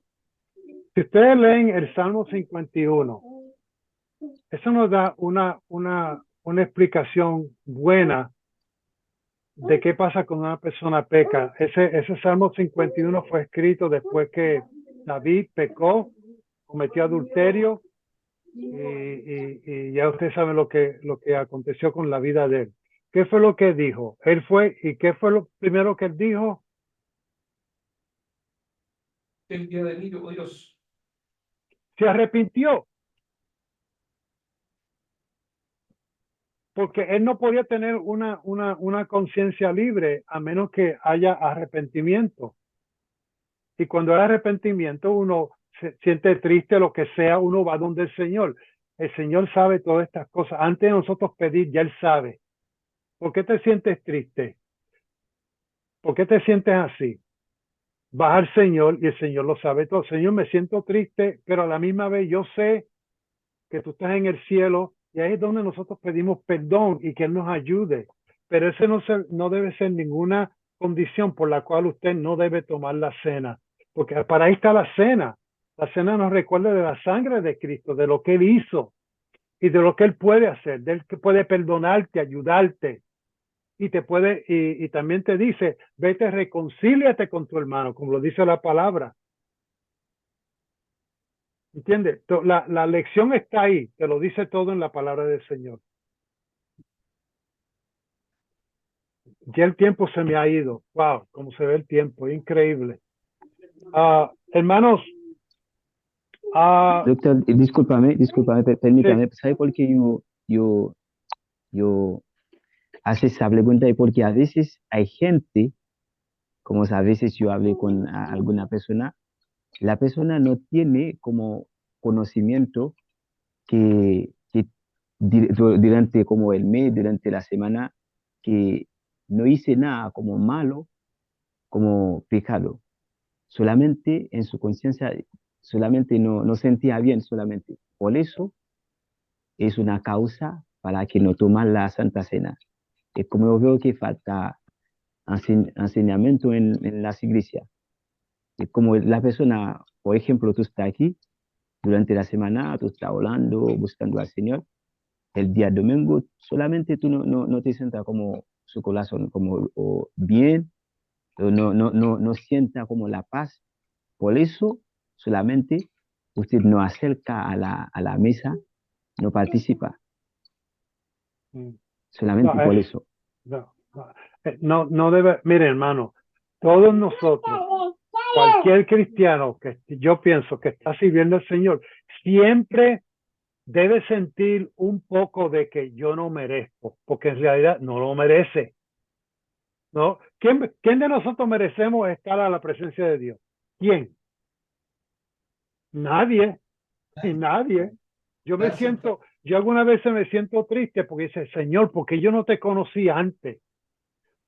si ustedes leen el Salmo 51, eso nos da una explicación buena de qué pasa cuando una persona peca. Ese Salmo 51 fue escrito después que David pecó, cometió adulterio y ya ustedes saben lo que aconteció con la vida de él. ¿Qué fue lo que dijo? ¿Qué fue lo primero que él dijo? El día de mí, oh Dios. Se arrepintió. Porque él no podía tener una conciencia libre a menos que haya arrepentimiento. Y cuando hay arrepentimiento, uno se siente triste, lo que sea, uno va donde el Señor. El Señor sabe todas estas cosas. Antes de nosotros pedir, ya Él sabe. ¿Por qué te sientes triste? ¿Por qué te sientes así? vas al Señor y el Señor lo sabe todo. Señor, me siento triste, pero a la misma vez yo sé que tú estás en el cielo, y ahí es donde nosotros pedimos perdón y que Él nos ayude. Pero ese no debe ser ninguna condición por la cual usted no debe tomar la cena, porque para ahí está la cena. La cena nos recuerda de la sangre de Cristo, de lo que Él hizo y de lo que Él puede hacer, de Él que puede perdonarte, ayudarte, y te puede, y también te dice, vete, reconcíliate con tu hermano, como lo dice la palabra. ¿Entiendes? La lección está ahí, te lo dice todo en la palabra del Señor. Ya el tiempo se me ha ido. Wow, cómo se ve el tiempo, increíble. Hermanos, Doctor, discúlpame, permítame, ¿sabe por qué yo hace esa pregunta? Y porque a veces hay gente, como a veces yo hablé con alguna persona, la persona no tiene como conocimiento que durante como el mes, durante la semana, que no hice nada como malo, como pecado. Solamente en su conciencia, solamente no sentía bien solamente. Por eso es una causa para que no toman la Santa Cena. Es como yo veo que falta enseñamiento en las iglesias. Es como la persona, por ejemplo, tú estás aquí, durante la semana tú estás orando, buscando al Señor. El día domingo solamente tú no te sientas como su corazón como bien, no sienta como la paz. Por eso solamente usted no acerca a la mesa, no participa. Solamente por eso. No debe, mire hermano, todos nosotros, cualquier cristiano que yo pienso que está sirviendo al Señor, siempre debe sentir un poco de que yo no merezco, porque en realidad no lo merece. ¿No? ¿Quién de nosotros merecemos estar a la presencia de Dios? ¿Quién? Nadie. Nadie. Yo alguna vez me siento triste porque dice, Señor, porque yo no te conocí antes,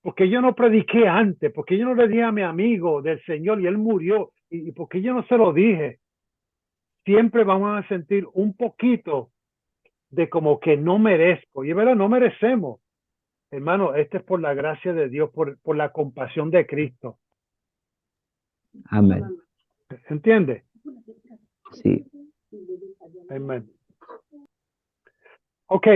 porque yo no prediqué antes, porque yo no le dije a mi amigo del Señor y él murió, y porque yo no se lo dije. Siempre vamos a sentir un poquito de como que no merezco, y es verdad, no merecemos. Hermano, este es por la gracia de Dios, por la compasión de Cristo. Amén. ¿Entiende? Sí. Amén. Ok,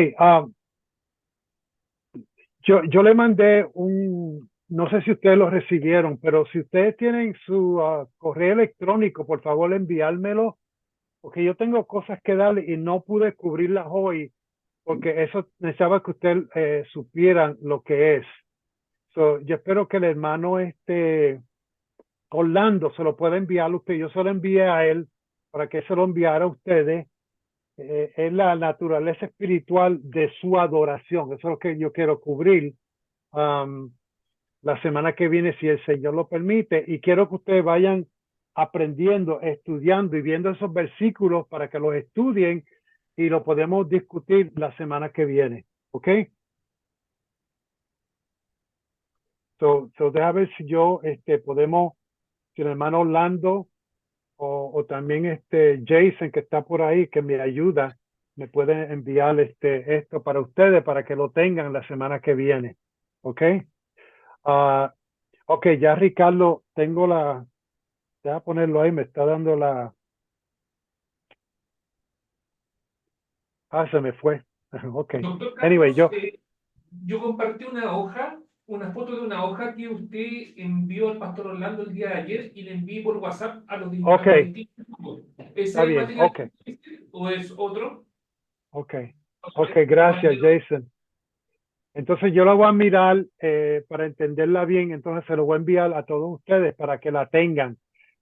yo le mandé no sé si ustedes lo recibieron, pero si ustedes tienen su correo electrónico, por favor enviármelo, porque yo tengo cosas que darle y no pude cubrirlas hoy, porque eso necesitaba que ustedes supieran lo que es. Yo espero que el hermano Orlando se lo pueda enviar a usted. Yo se lo envié a él para que se lo enviara a ustedes. Es la naturaleza espiritual de su adoración. Eso es lo que yo quiero cubrir la semana que viene, si el Señor lo permite. Y quiero que ustedes vayan aprendiendo, estudiando y viendo esos versículos para que los estudien y lo podemos discutir la semana que viene. ¿Ok? Deja ver si yo podemos, si el hermano Orlando o también Jason que está por ahí que me ayuda, me pueden enviar esto para ustedes para que lo tengan la semana que viene. ¿Ok? Ok, ya Ricardo, tengo voy a ponerlo ahí, me está dando se me fue. Ok. Doctor Anyway, Carlos, yo compartí una foto de una hoja que usted envió al pastor Orlando el día de ayer y le envié por WhatsApp a los distintos grupos. ¿Ese está es el bien, material ok. que existe o es otro? Ok, gracias Jason. Entonces yo la voy a mirar para entenderla bien, entonces se lo voy a enviar a todos ustedes para que la tengan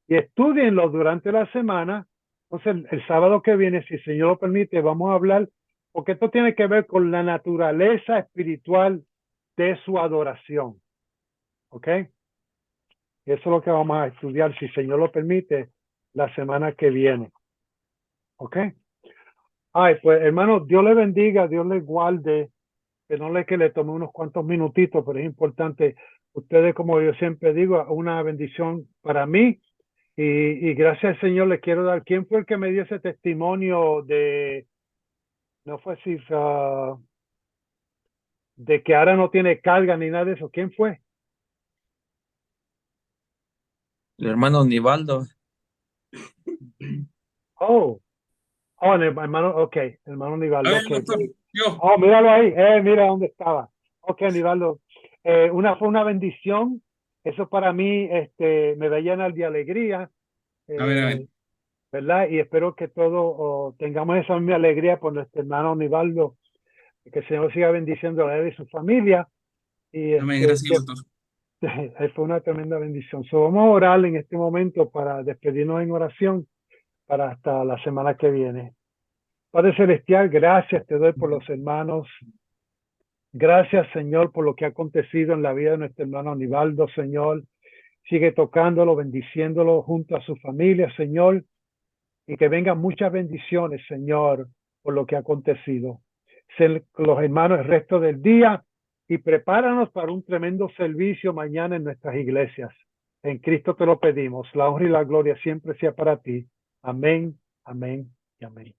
y estudienlo durante la semana. Entonces el sábado que viene, si el Señor lo permite, vamos a hablar, porque esto tiene que ver con la naturaleza espiritual de su adoración. ¿Ok? Y eso es lo que vamos a estudiar, si el Señor lo permite, la semana que viene. ¿Ok? Ay, pues hermano, Dios le bendiga, Dios le guarde. Que no le tomé unos cuantos minutitos, pero es importante. Ustedes, como yo siempre digo, una bendición para mí. Y gracias al Señor le quiero dar. ¿Quién fue el que me dio ese testimonio de, no fue si, de que ahora no tiene carga ni nada de eso? ¿Quién fue? El hermano Nivaldo. Oh, el hermano, ok, hermano Nivaldo, A ver, ok. doctor, yo. Oh, míralo ahí, mira dónde estaba. Ok, Nivaldo, fue una bendición. Eso para mí, me da llena de alegría, A ver. ¿verdad? Y espero que todos tengamos esa misma alegría por nuestro hermano Nivaldo, que el Señor siga bendiciendo a él y su familia. Y Amén, gracias, doctor. fue una tremenda bendición. So, vamos a orar en este momento para despedirnos en oración para hasta la semana que viene. Padre Celestial, gracias te doy por los hermanos. Gracias, Señor, por lo que ha acontecido en la vida de nuestro hermano Nivaldo, Señor. Sigue tocándolo, bendiciéndolo junto a su familia, Señor. Y que vengan muchas bendiciones, Señor, por lo que ha acontecido. Sé los hermanos el resto del día y prepáranos para un tremendo servicio mañana en nuestras iglesias. En Cristo te lo pedimos. La honra y la gloria siempre sea para ti. Amén, amén y amén.